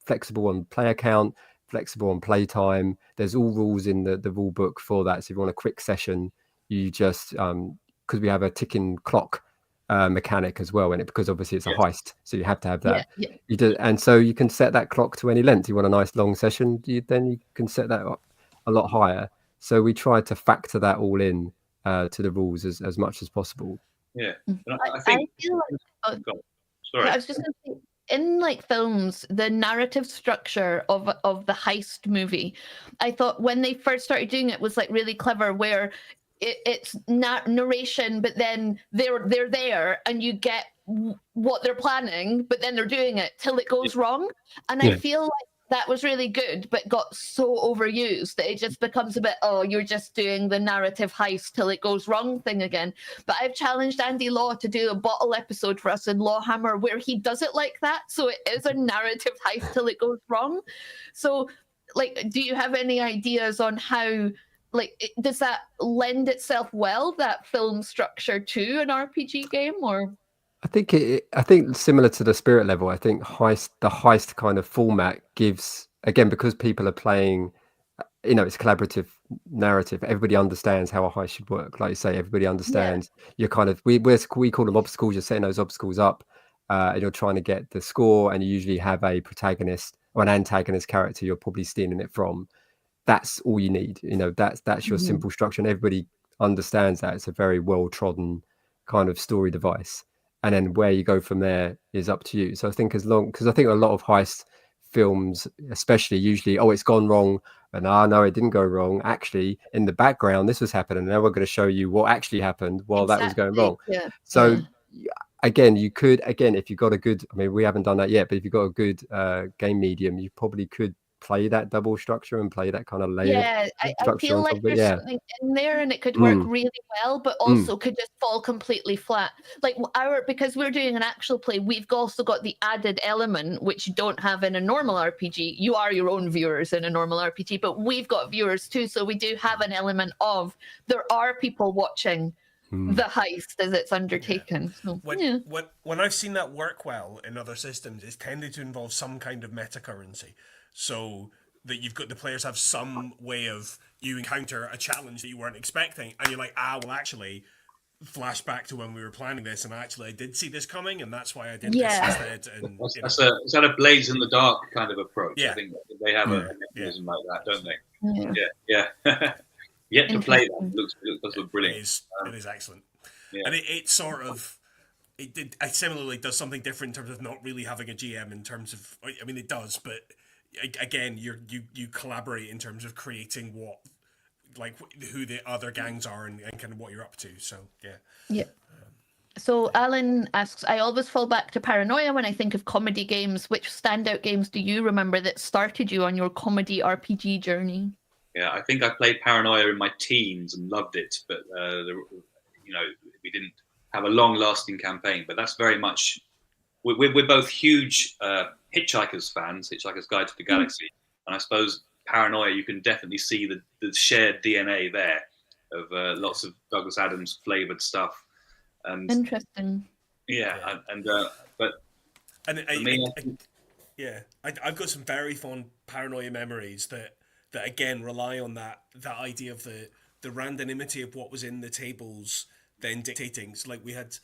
flexible on player count, flexible on play time. There's all rules in the rule book for that. So if you want a quick session, you just because we have a ticking clock mechanic as well in it, because obviously it's a heist, so you have to have that. You do, and so you can set that clock to any length. You want a nice long session, then you can set that up a lot higher. So we tried to factor that all in to the rules as much as possible. Yeah, I feel like. Sorry. I was just going to say, in like films, the narrative structure of the heist movie, I thought when they first started doing it was like really clever, where it's narration, but then they're there and you get what they're planning, but then they're doing it till it goes wrong. And I feel like that was really good, but got so overused that it just becomes a bit, oh, you're just doing the narrative heist till it goes wrong thing again. But I've challenged Andy Law to do a bottle episode for us in Lawhammer where he does it like that. So it is a narrative heist till it goes wrong. So, like, do you have any ideas on how, like, does that lend itself well, that film structure, to an RPG game, or? I think similar to the Spirit level, I think the heist kind of format gives, again, because people are playing, it's collaborative narrative. Everybody understands how a heist should work. Like you say, everybody understands. You're kind of, we call them obstacles. You're setting those obstacles up, and you're trying to get the score. And you usually have a protagonist or an antagonist character you're probably stealing it from. That's all you need. That's your simple structure, and everybody understands that. It's a very well trodden kind of story device. And then where you go from there is up to you. So I think because I think a lot of heist films, especially, usually, it's gone wrong, and no, it didn't go wrong. Actually, in the background, this was happening, and now we're going to show you what actually happened while that was going wrong. Yeah. So again, you could, if you've got a good, I mean, we haven't done that yet, but if you've got a good game medium, you probably could play that double structure and play that kind of layered I feel like there's something in there and it could work really well, but also could just fall completely flat. Like because we're doing an actual play, we've also got the added element which you don't have in a normal RPG. You are your own viewers in a normal RPG, but we've got viewers too, so we do have an element of there are people watching the heist as it's undertaken. So, when I've seen that work well in other systems, it's tended to involve some kind of meta currency. So that you've got the players have some way of, you encounter a challenge that you weren't expecting, and you're like, well, actually, flashback to when we were planning this, and actually I did see this coming, and that's why I did this instead. And is that a Blades in the Dark kind of approach? I think they have a mechanism like that, don't they? Yeah. Yet to play that. It does look brilliant. It is excellent. Yeah. And it sort of... It similarly does something different in terms of not really having a GM in terms of... I mean, it does, but... Again, you collaborate in terms of creating who the other gangs are and kind of what you're up to. So So Alan asks, I always fall back to Paranoia when I think of comedy games. Which standout games do you remember that started you on your comedy RPG journey? Yeah, I think I played Paranoia in my teens and loved it, but we didn't have a long-lasting campaign. But that's very much we're both huge Hitchhiker's fans, Hitchhiker's Guide to the Galaxy, and I suppose Paranoia, you can definitely see the shared DNA there of lots of Douglas Adams flavored stuff. And interesting. Yeah, I've got some very fond Paranoia memories that again rely on that idea of the randomity of what was in the tables then dictating. So we had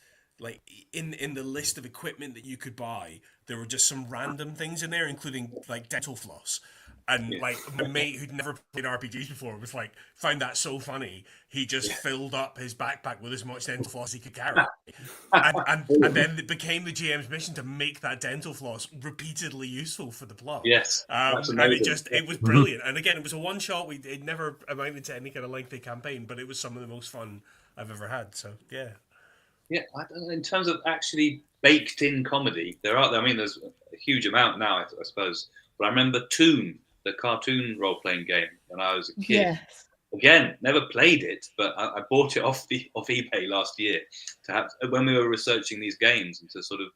in the list of equipment that you could buy, there were just some random things in there, including dental floss. And my mate who'd never played RPGs before was found that so funny. He just filled up his backpack with as much dental floss as he could carry, and then it became the GM's mission to make that dental floss repeatedly useful for the plot. Yes, and it was brilliant. And again, it was a one shot. It never amounted to any kind of lengthy campaign, but it was some of the most fun I've ever had. So yeah. Yeah, in terms of actually baked-in comedy, there's a huge amount now, I suppose. But I remember Toon, the cartoon role-playing game, when I was a kid. Yes. Again, never played it, but I bought it off eBay last year to have when we were researching these games and to sort of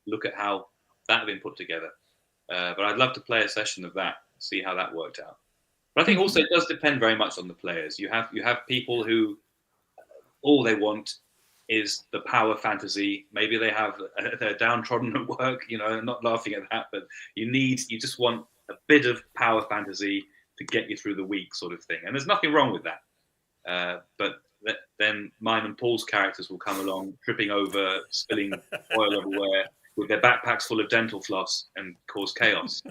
look at how that had been put together. But I'd love to play a session of that, see how that worked out. But I think also it does depend very much on the players. You have people who all they want is the power fantasy. Maybe they're downtrodden at work, I'm not laughing at that, but you just want a bit of power fantasy to get you through the week, sort of thing. And there's nothing wrong with that. But then mine and Paul's characters will come along, tripping over, spilling oil everywhere, with their backpacks full of dental floss and cause chaos.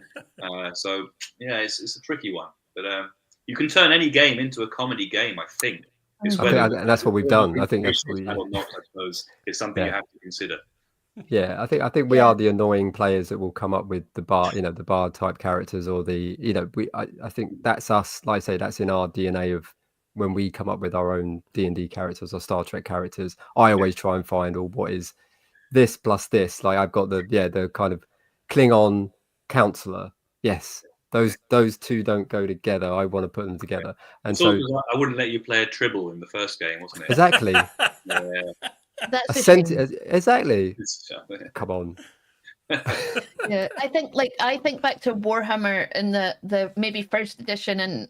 So yeah, it's a tricky one. But you can turn any game into a comedy game, I think. And that's what we've done. I think that's or not, I suppose, is something you have to consider. Yeah, I think we Yeah. are the annoying players that will come up with the the bard type characters, or I think that's us. Like I say, that's in our DNA of when we come up with our own D&D characters or Star Trek characters. I always try and find what is this plus this. Like I've got the kind of Klingon counselor. Yes, those two don't go together. I want to put them together, and It's all so because I wouldn't let you play a Tribble in the first game, wasn't it? exactly Yeah. That's a a shame. exactly. It's, Come on. Yeah, I think back to Warhammer in the maybe first edition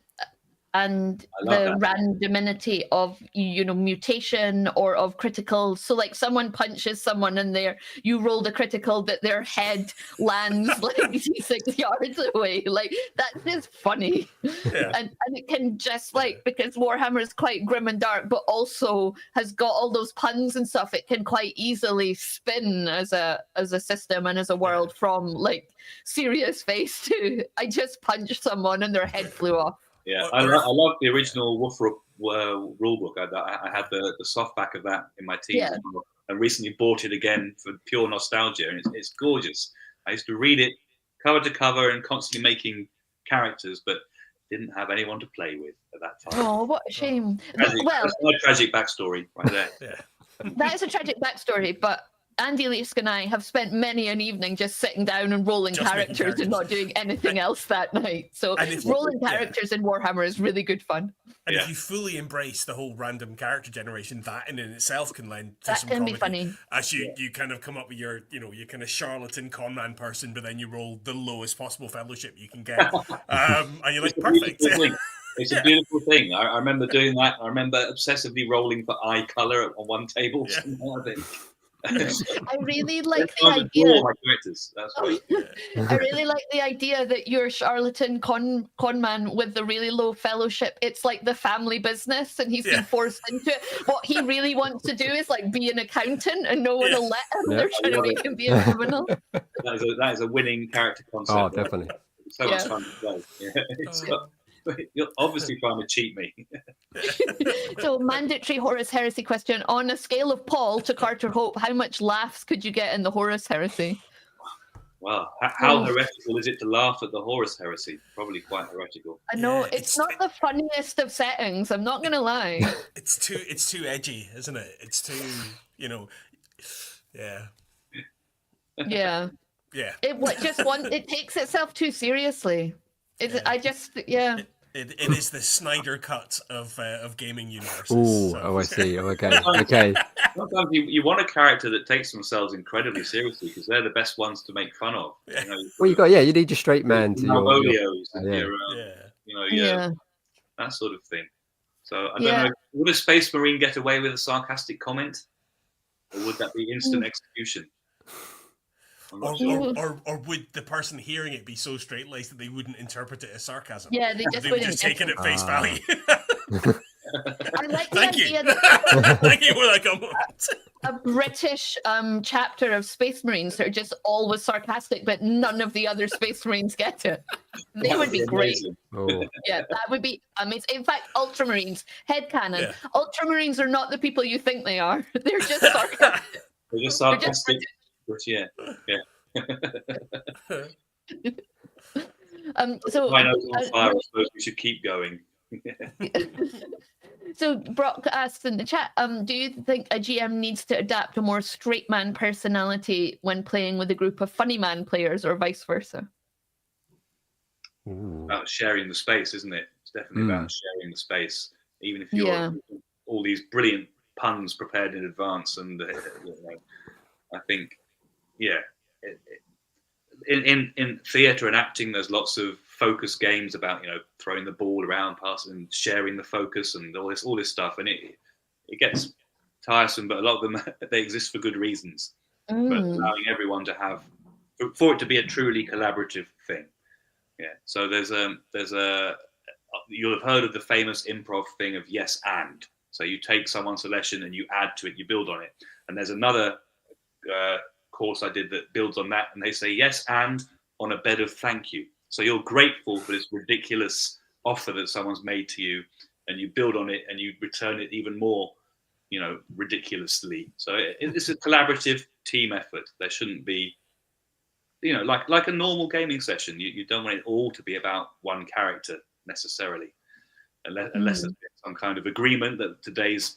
and I love the that. randomity of mutation or of critical. So like someone punches someone and you rolled a critical that their head lands like 6 yards away. Like that's just funny. Yeah. And it can just because Warhammer is quite grim and dark, but also has got all those puns and stuff, it can quite easily spin as a system and as a world from like serious face to I just punched someone and their head flew off. Yeah, I love the original Wolf rulebook. I had the softback of that in my team as well, and recently bought it again for pure nostalgia, and it's gorgeous. I used to read it cover to cover and constantly making characters, but didn't have anyone to play with at that time. Oh, what a shame. Tragic. Well, That's my tragic backstory right there. Yeah. that is a tragic backstory, but Andy Leask and I have spent many an evening just sitting down and rolling Just making characters and not doing anything else that night. So rolling characters in Warhammer is really good fun. And if you fully embrace the whole random character generation, that in itself can lend to That some can comedy. be funny. As you kind of come up with your kind of charlatan conman person, but then you roll the lowest possible fellowship you can get. And you're like, perfect. It's a beautiful thing. I remember doing that. I remember obsessively rolling for eye color on one table. Yeah. I really like the idea. My characters. That's right. I really like the idea that you're charlatan con man with the really low fellowship. It's like the family business, and he's been forced into it. What he really wants to do is like be an accountant, and no one will let him. They're trying to make him be a criminal. That is a winning character concept. Oh, definitely. It's so much fun to play. Yeah. You're obviously trying to cheat me. So, mandatory Horus Heresy question. On a scale of Paul to Carter Hope, how much laughs could you get in the Horus Heresy? Well, how heretical is it to laugh at the Horus Heresy? Probably quite heretical. I know, it's not the funniest of settings, I'm not going to lie. It's too edgy, isn't it? It's too, yeah. Yeah. Yeah. It takes itself too seriously. It is the Snyder cut of gaming universes. Ooh, so. I see. Okay. Sometimes you want a character that takes themselves incredibly seriously because they're the best ones to make fun of. Well, you need your straight man to that sort of thing. So I don't know. Would a Space Marine get away with a sarcastic comment, or would that be instant execution? Or would the person hearing it be so straight-laced that they wouldn't interpret it as sarcasm? Yeah, they would just take it at face value. I like the idea that thank you for that comment. A British chapter of Space Marines that are just always sarcastic, but none of the other Space Marines get it. They would be great. Oh. Yeah, that would be amazing. In fact, Ultramarines, headcanon. Yeah. Ultramarines are not the people you think they are. They're just sarcastic. They're just sarcastic. Yeah. So I know on fire. I suppose we should keep going. So Brock asks in the chat, do you think a GM needs to adapt a more straight man personality when playing with a group of funny man players, or vice versa? About sharing the space, isn't it? It's definitely about sharing the space, even if you're all these brilliant puns prepared in advance. And I think. Yeah, in theatre and acting, there's lots of focus games about throwing the ball around, passing, sharing the focus, and all this stuff, and it gets tiresome. But a lot of them they exist for good reasons. But allowing everyone to have for it to be a truly collaborative thing. Yeah. So there's a you'll have heard of the famous improv thing of yes and. So you take someone's selection and you add to it, you build on it. And there's another course I did that builds on that, and they say yes and on a bed of thank you. So you're grateful for this ridiculous offer that someone's made to you, and you build on it and you return it even more, ridiculously. So it's a collaborative team effort. There shouldn't be, like a normal gaming session. You don't want it all to be about one character necessarily, unless there's some kind of agreement that today's,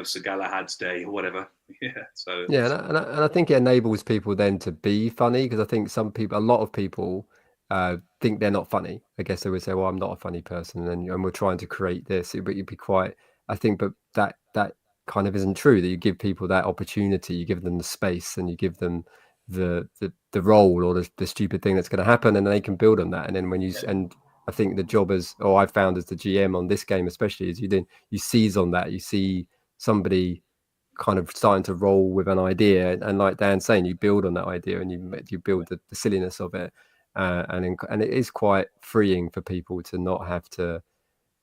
Sir Galahad's day or whatever. Yeah. So Yeah, and I think it enables people then to be funny, because I think a lot of people think they're not funny. I guess they would say, "Well, I'm not a funny person," and we're trying to create this. But you'd be quite, I think, but that kind of isn't true. That you give people that opportunity, you give them the space, and you give them the role or the stupid thing that's going to happen, and they can build on that. And then and I think the job I've found as the GM on this game especially, is you seize on that. You see somebody kind of starting to roll with an idea, and like Dan's saying, you build on that idea, and you build the silliness of it, and it is quite freeing for people to not have to,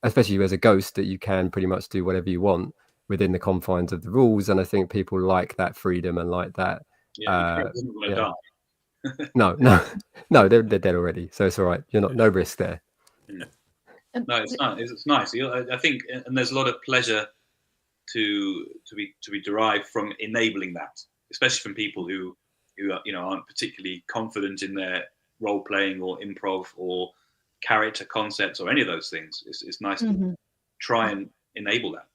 especially as a ghost, that you can pretty much do whatever you want within the confines of the rules. And I think people like that freedom and like that. No, they're dead already, so it's all right. You're not, no risk there. No, it's nice. I think, and there's a lot of pleasure to be derived from enabling that, especially from people who aren't particularly confident in their role playing or improv or character concepts or any of those things. It's nice to try and enable that.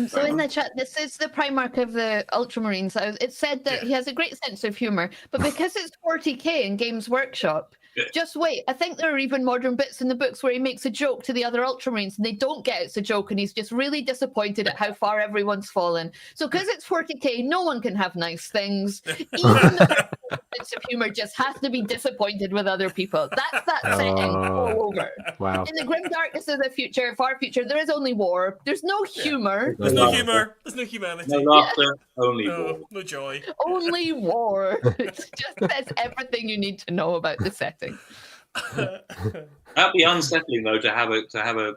So in the chat, this is the Primarch of the Ultramarines. It said that he has a great sense of humour, but because it's 40k in Games Workshop, just wait. I think there are even modern bits in the books where he makes a joke to the other Ultramarines and they don't get it's a joke, and he's just really disappointed at how far everyone's fallen. So because it's 40k, no one can have nice things. Even the sense of humour just has to be disappointed with other people. That's that setting all over. Wow. In the grim darkness of the future, far future, there is only war. There's no humour. There's no humour. There's no humanity. No laughter, only war. No joy. Only war. It just says everything you need to know about the setting. That'd be unsettling though, to have a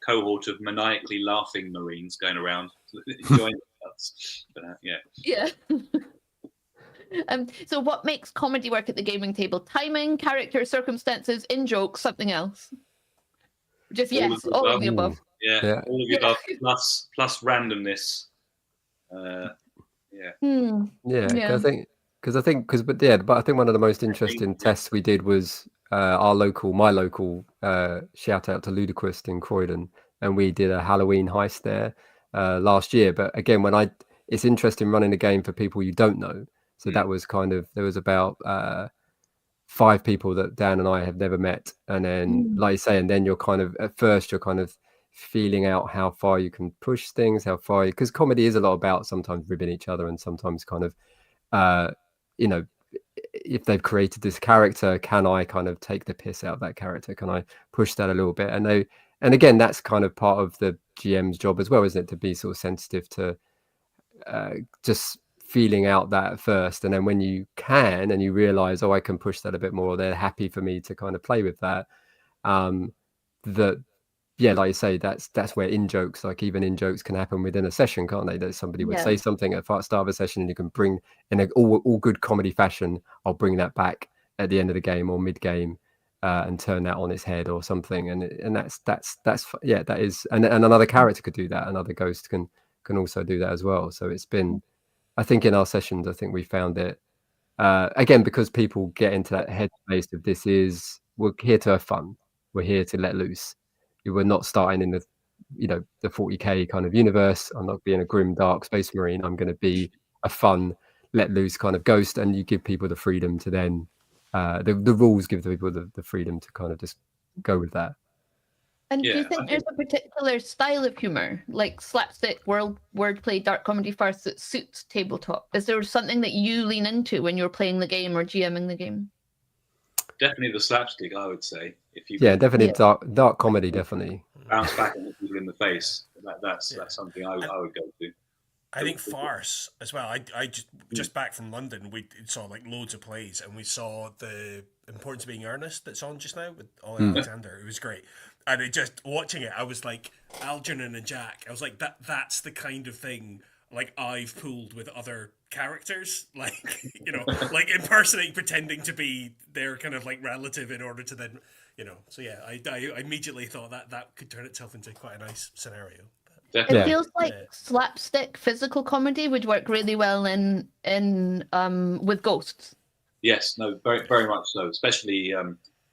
cohort of maniacally laughing Marines going around enjoying themselves. But, yeah. So what makes comedy work at the gaming table? Timing, character, circumstances, in-jokes, something else? Just all of the above. Yeah, all of the above, plus randomness. But I think one of the most interesting tests we did was my local shout out to Ludicrous in Croydon, and we did a Halloween heist there last year. But again, it's interesting running a game for people you don't know. So that was there was about 5 people that Dan and I have never met, and then like you say, and then at first you're kind of feeling out how far you can push things, because comedy is a lot about sometimes ribbing each other, and sometimes if they've created this character, can I kind of take the piss out of that character? Can I push that a little bit? And again, that's kind of part of the GM's job as well, isn't it? To be sort of sensitive to just feeling out that at first, and then when you can and you realize, I can push that a bit more, or they're happy for me to kind of play with that, like you say, that's where in-jokes, like even in-jokes can happen within a session, can't they? That somebody would say something at the start of a session, and you can bring in all good comedy fashion, I'll bring that back at the end of the game or mid-game, and turn that on its head or something, and that is, and another character could do that, another ghost can also do that as well. So it's been, I think in our sessions, I think we found it again, because people get into that headspace of we're here to have fun, we're here to let loose. We're not starting in the 40k kind of universe. I'm not being a grim dark space marine. I'm going to be a fun, let loose kind of ghost, and you give people the freedom to then the rules give the people the freedom to kind of just go with that. And do you think there's a particular style of humor, like slapstick, wordplay, dark comedy farce, that suits tabletop? Is there something that you lean into when you're playing the game or GMing the game? Definitely the slapstick, I would say. Definitely dark comedy, definitely. Bounce back and hit people in the face. That's something I would go to. I think farce as well. I just back from London, we saw like loads of plays, and we saw the Importance of Being Earnest that's on just now with Ollie Alexander. It was great. And just watching it, I was like, Algernon and Jack, I was like, that's the kind of thing like I've pulled with other characters, like like impersonating, pretending to be their kind of like relative in order to then, so I immediately thought that could turn itself into quite a nice scenario. Definitely. It feels like Yeah. slapstick physical comedy would work really well in with ghosts. Yes, no, very, very much so. Especially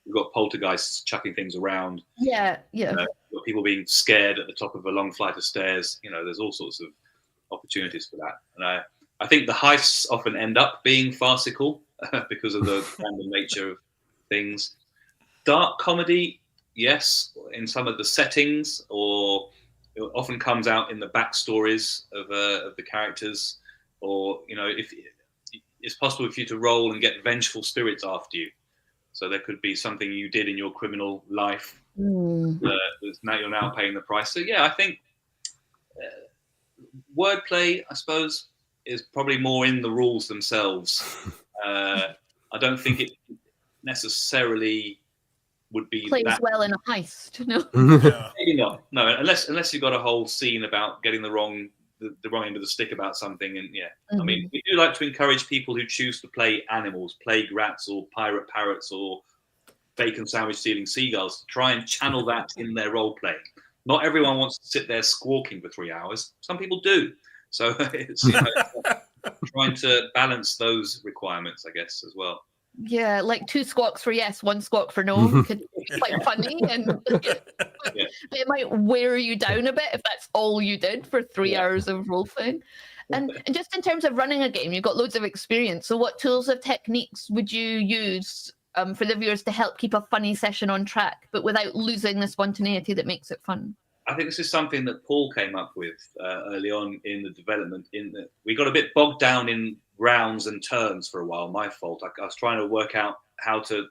we've got poltergeists chucking things around. Yeah, yeah. You've got people being scared at the top of a long flight of stairs. There's all sorts of opportunities for that. And I think the heists often end up being farcical because of the random nature of things. Dark comedy, yes, in some of the settings, or it often comes out in the backstories of the characters, or if it's possible for you to roll and get vengeful spirits after you. So there could be something you did in your criminal life that's now you're now paying the price. So yeah, I think wordplay, I suppose, is probably more in the rules themselves. I don't think it necessarily would be Plays that well in a heist. No. Yeah. maybe not. No, unless you've got a whole scene about getting the wrong end of the stick about something. And yeah, I mean, we do like to encourage people who choose to play animals, plague rats or pirate parrots or bacon sandwich stealing seagulls, to try and channel that in their role playing. Not everyone wants to sit there squawking for 3 hours. Some people do. So it's trying to balance those requirements, I guess, as well. Yeah, like 2 squawks for yes, 1 squawk for no. Could be quite funny, but it might wear you down a bit if that's all you did for 3 hours of role playing. And just in terms of running a game, you've got loads of experience. So what tools or techniques would you use for the viewers to help keep a funny session on track, but without losing the spontaneity that makes it fun? I think this is something that Paul came up with early on in the development. We got a bit bogged down in rounds and turns for a while. My fault. I was trying to work out how to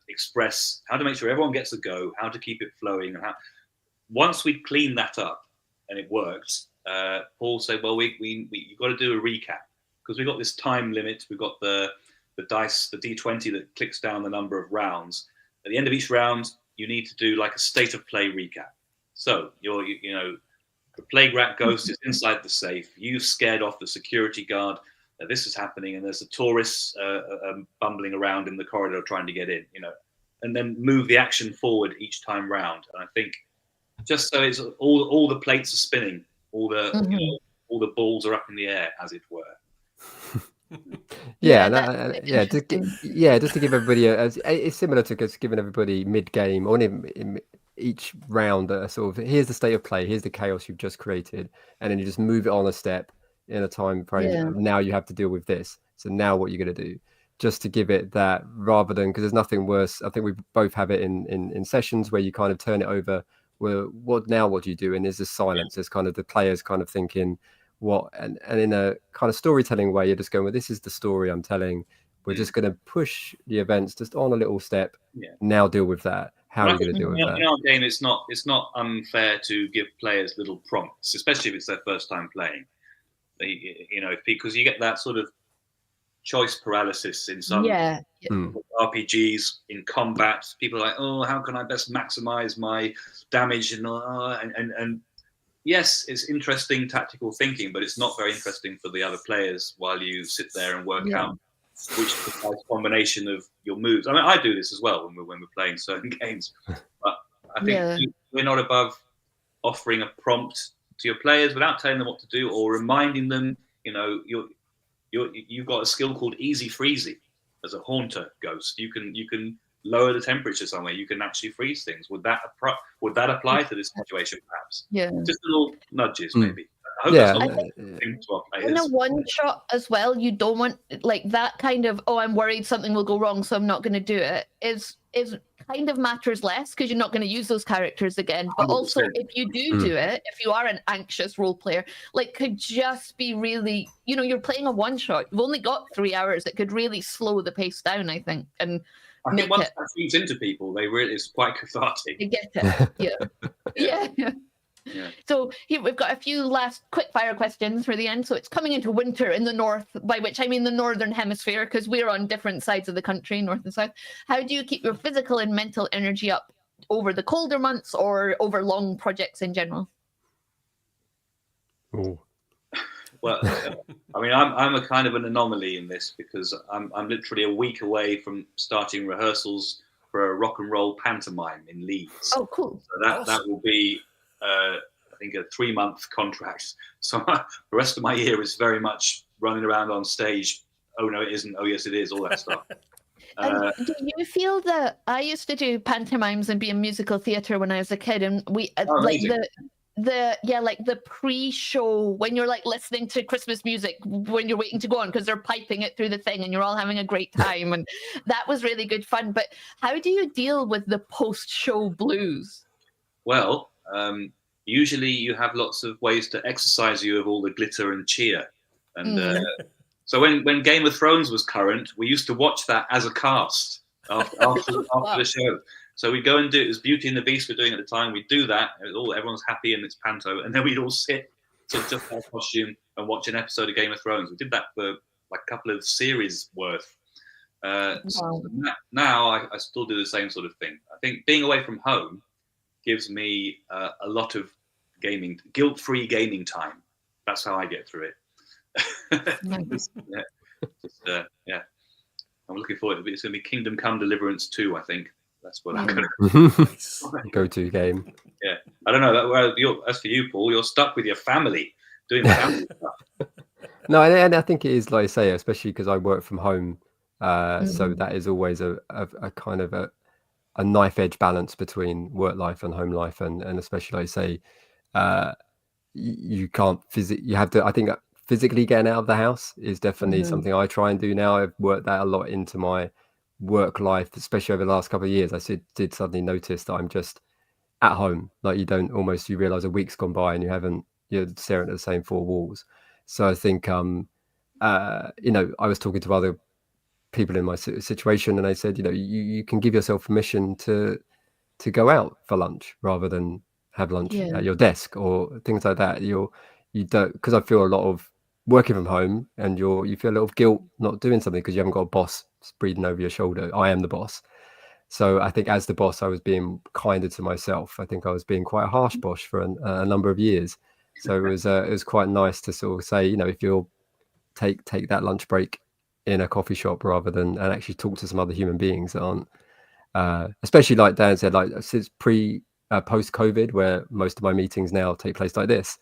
make sure everyone gets a go, how to keep it flowing. And once we cleaned that up and it worked, Paul said, "Well, you've got to do a recap because we've got this time limit. We've got the dice, the D20 that clicks down the number of rounds. At the end of each round, you need to do like a state of play recap. So the plague rat ghost is inside the safe. You've scared off the security guard. This is happening, and there's a tourist bumbling around in the corridor trying to get in. And then move the action forward each time round. And I think just so it's all the plates are spinning, all the all the balls are up in the air, as it were. Just to give everybody it's similar to just giving everybody mid-game or in each round a sort of, here's the state of play, here's the chaos you've just created, and then you just move it on a step in a time frame. Now you have to deal with this, so now what you're going to do, just to give it that, rather than, because there's nothing worse, I think we both have it in sessions where you kind of turn it over, well, what do you do? And there's this silence, there's kind of the players kind of thinking what, and in a kind of storytelling way, you're just going, well, this is the story I'm telling, we're just going to push the events just on a little step. Now deal with that. How are you going to deal with that? In our game, it's not unfair to give players little prompts, especially if it's their first time playing. Because you get that sort of choice paralysis in some RPGs in combat. People are like, oh, how can I best maximize my damage? And yes, it's interesting tactical thinking, but it's not very interesting for the other players while you sit there and work out which precise combination of your moves. I mean, I do this as well when we're playing certain games, but I think we're not above offering a prompt to your players without telling them what to do or reminding them, you've got a skill called Easy Freezy as a haunter ghost. You can lower the temperature somewhere. You can actually freeze things. Would that apply to this situation? Perhaps. Yeah. Just little nudges, maybe. I hope in a one shot as well, you don't want like that kind of, oh, I'm worried something will go wrong, so I'm not going to do it. Is kind of matters less because you're not going to use those characters again. But 100%. Also, if you do it, if you are an anxious role player, like could just be really, you're playing a one shot. You've only got 3 hours. It could really slow the pace down, I think, and I think once that feeds into people, it's quite cathartic. You get it. Yeah. So here we've got a few last quick fire questions for the end. So it's coming into winter in the north, by which I mean the northern hemisphere, because we're on different sides of the country, north and south. How do you keep your physical and mental energy up over the colder months or over long projects in general? Oh. Well, I mean, I'm a kind of an anomaly in this because I'm literally a week away from starting rehearsals for a rock and roll pantomime in Leeds. Oh, cool! So that will be I think, a 3-month contract. So the rest of my year is very much running around on stage. Oh no, it isn't. Oh yes, it is. All that stuff. And do you feel that I used to do pantomimes and be in musical theatre when I was a kid, and we like the pre-show when you're like listening to Christmas music when you're waiting to go on because they're piping it through the thing and you're all having a great time, and that was really good fun. But how do you deal with the post-show blues? Well, usually you have lots of ways to exercise you of all the glitter and cheer, and so when Game of Thrones was current, we used to watch that as a cast after the show. So we'd go and do it. It was Beauty and the Beast we're doing at the time. We'd do that. Everyone's happy and it's panto. And then we'd all sit just in costume and watch an episode of Game of Thrones. We did that for like a couple of series worth. So now I still do the same sort of thing. I think being away from home gives me a lot of guilt-free gaming time. That's how I get through it. I'm looking forward to it. It's going to be Kingdom Come Deliverance 2, I think. That's what I'm going to go-to game. Yeah, I don't know. As for you, Paul, you're stuck with your family doing family stuff. No, and I think it is, like I say, especially because I work from home. So that is always a kind of a knife edge balance between work life and home life, and especially, like I say, you can't you have to. I think physically getting out of the house is definitely something I try and do now. I've worked that a lot into my work life, especially over the last couple of years. I did suddenly notice that I'm just at home. Like you realize a week's gone by and you're staring at the same four walls. So I think, I was talking to other people in my situation, and they said, you can give yourself permission to go out for lunch rather than have lunch at your desk or things like that. You don't, because I feel a lot of working from home, and you feel a lot of guilt not doing something because you haven't got a boss breathing over your shoulder. I am the boss. So I think as the boss, I was being kinder to myself. I think I was being quite a harsh boss for a number of years. So it was quite nice to sort of say, if you'll take that lunch break in a coffee shop rather than and actually talk to some other human beings that aren't, especially like Dan said, like since post COVID, where most of my meetings now take place like this.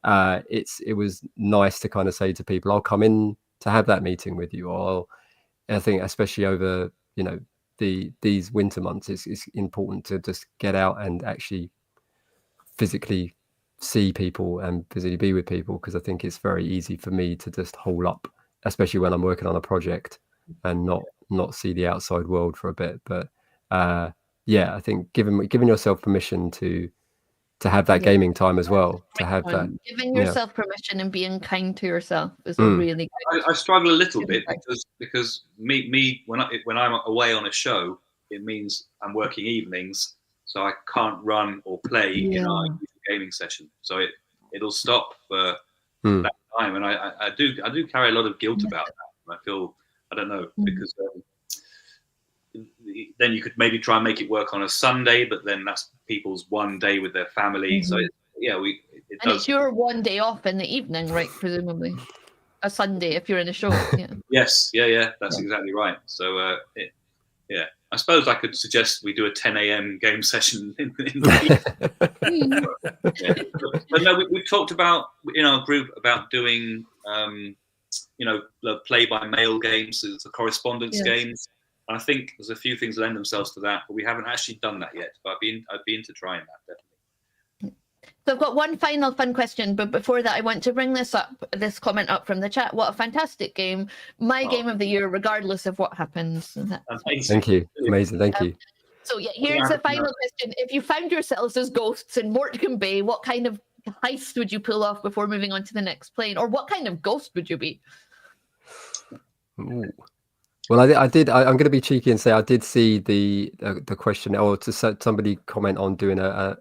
It was nice to kind of say to people, I'll come in to have that meeting with you. And I think especially over, these winter months, it's important to just get out and actually physically see people and physically be with people, because I think it's very easy for me to just hole up, especially when I'm working on a project, and not see the outside world for a bit. But I think giving yourself permission to have that gaming time as well, to have that giving yourself permission and being kind to yourself is a really good. I struggle a little bit because me when I'm away on a show, it means I'm working evenings, so I can't run or play in our gaming session. So it'll stop for that time, and I do carry a lot of guilt about that. I feel, I don't know, because then you could maybe try and make it work on a Sunday, but then that's people's one day with their family. So it's your one day off in the evening, right? Presumably a Sunday if you're in a show. Yes, that's exactly right. So I suppose I could suggest we do a 10 a.m. game session in the week. But no, we've talked about in our group about doing the play by mail games, the correspondence games. I think there's a few things that lend themselves to that, but we haven't actually done that yet. But I'd be into trying that, definitely. So I've got one final fun question, but before that, I want to bring this comment up from the chat. What a fantastic game! My game of the year, regardless of what happens. Thank you, amazing, thank you. So here's the final question: if you found yourselves as ghosts in Morecambe Bay, what kind of heist would you pull off before moving on to the next plane, or what kind of ghost would you be? Ooh. Well, I did. I'm going to be cheeky and say I did see the question, or to somebody comment on doing a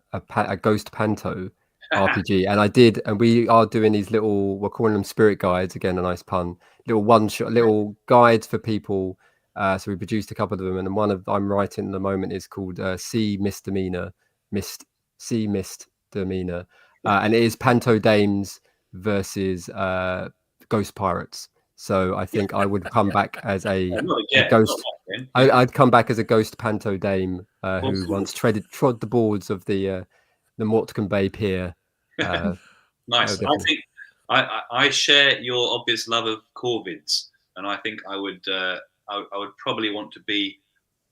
ghost panto RPG, and I did. And we are doing these little, we're calling them spirit guides. Again, a nice pun. Little one-shot, little guides for people. So we produced a couple of them, and one I'm writing at the moment is called Sea Misdemeanor, and it is panto dames versus ghost pirates. So I think I would come back as a ghost. I'd come back as a ghost panto dame who once trod the boards of the Morecambe Bay Pier Nice. I think I share your obvious love of corvids, and I think I would probably want to be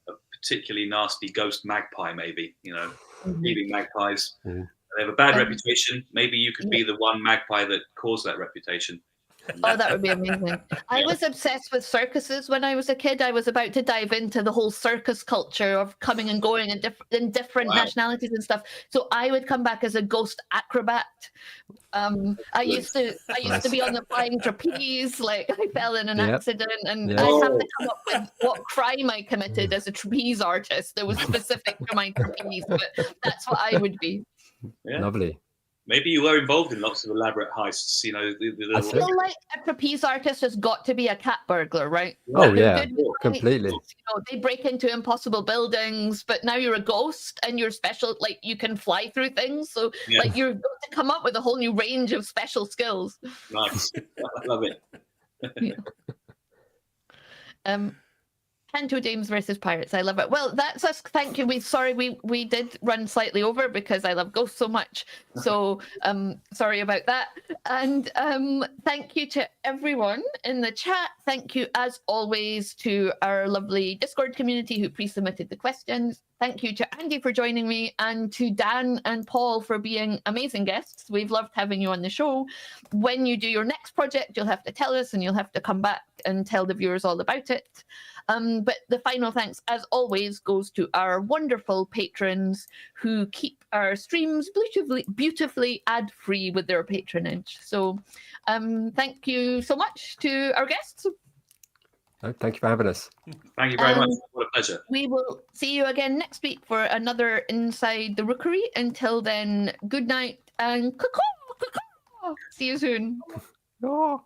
a particularly nasty ghost magpie, maybe. Thieving magpies. Mm-hmm. They have a bad reputation. Maybe you could be the one magpie that caused that reputation. Oh, that would be amazing. I was obsessed with circuses when I was a kid. I was about to dive into the whole circus culture of coming and going in different nationalities and stuff. So I would come back as a ghost acrobat. I used to be on the flying trapeze. Like, I fell in an accident, and I have to come up with what crime I committed as a trapeze artist that was specific to my trapeze. But that's what I would be. Yeah. Lovely. Maybe you were involved in lots of elaborate heists. I feel like a trapeze artist has got to be a cat burglar, right? Oh yeah, completely. They break into impossible buildings, but now you're a ghost and you're special. Like, you can fly through things, so like you're going to come up with a whole new range of special skills. Nice, I love it. Canto Dames versus Pirates. I love it. Well, that's us. Thank you. We did run slightly over because I love ghosts so much. So sorry about that. And thank you to everyone in the chat. Thank you, as always, to our lovely Discord community who pre-submitted the questions. Thank you to Andy for joining me, and to Dan and Paul for being amazing guests. We've loved having you on the show. When you do your next project, you'll have to tell us, and you'll have to come back and tell the viewers all about it. But the final thanks, as always, goes to our wonderful patrons who keep our streams beautifully ad-free with their patronage. So thank you so much to our guests. Oh, thank you for having us. Thank you very much. What a pleasure. We will see you again next week for another Inside the Rookery. Until then, good night and caw-caw, caw-caw. See you soon. Oh.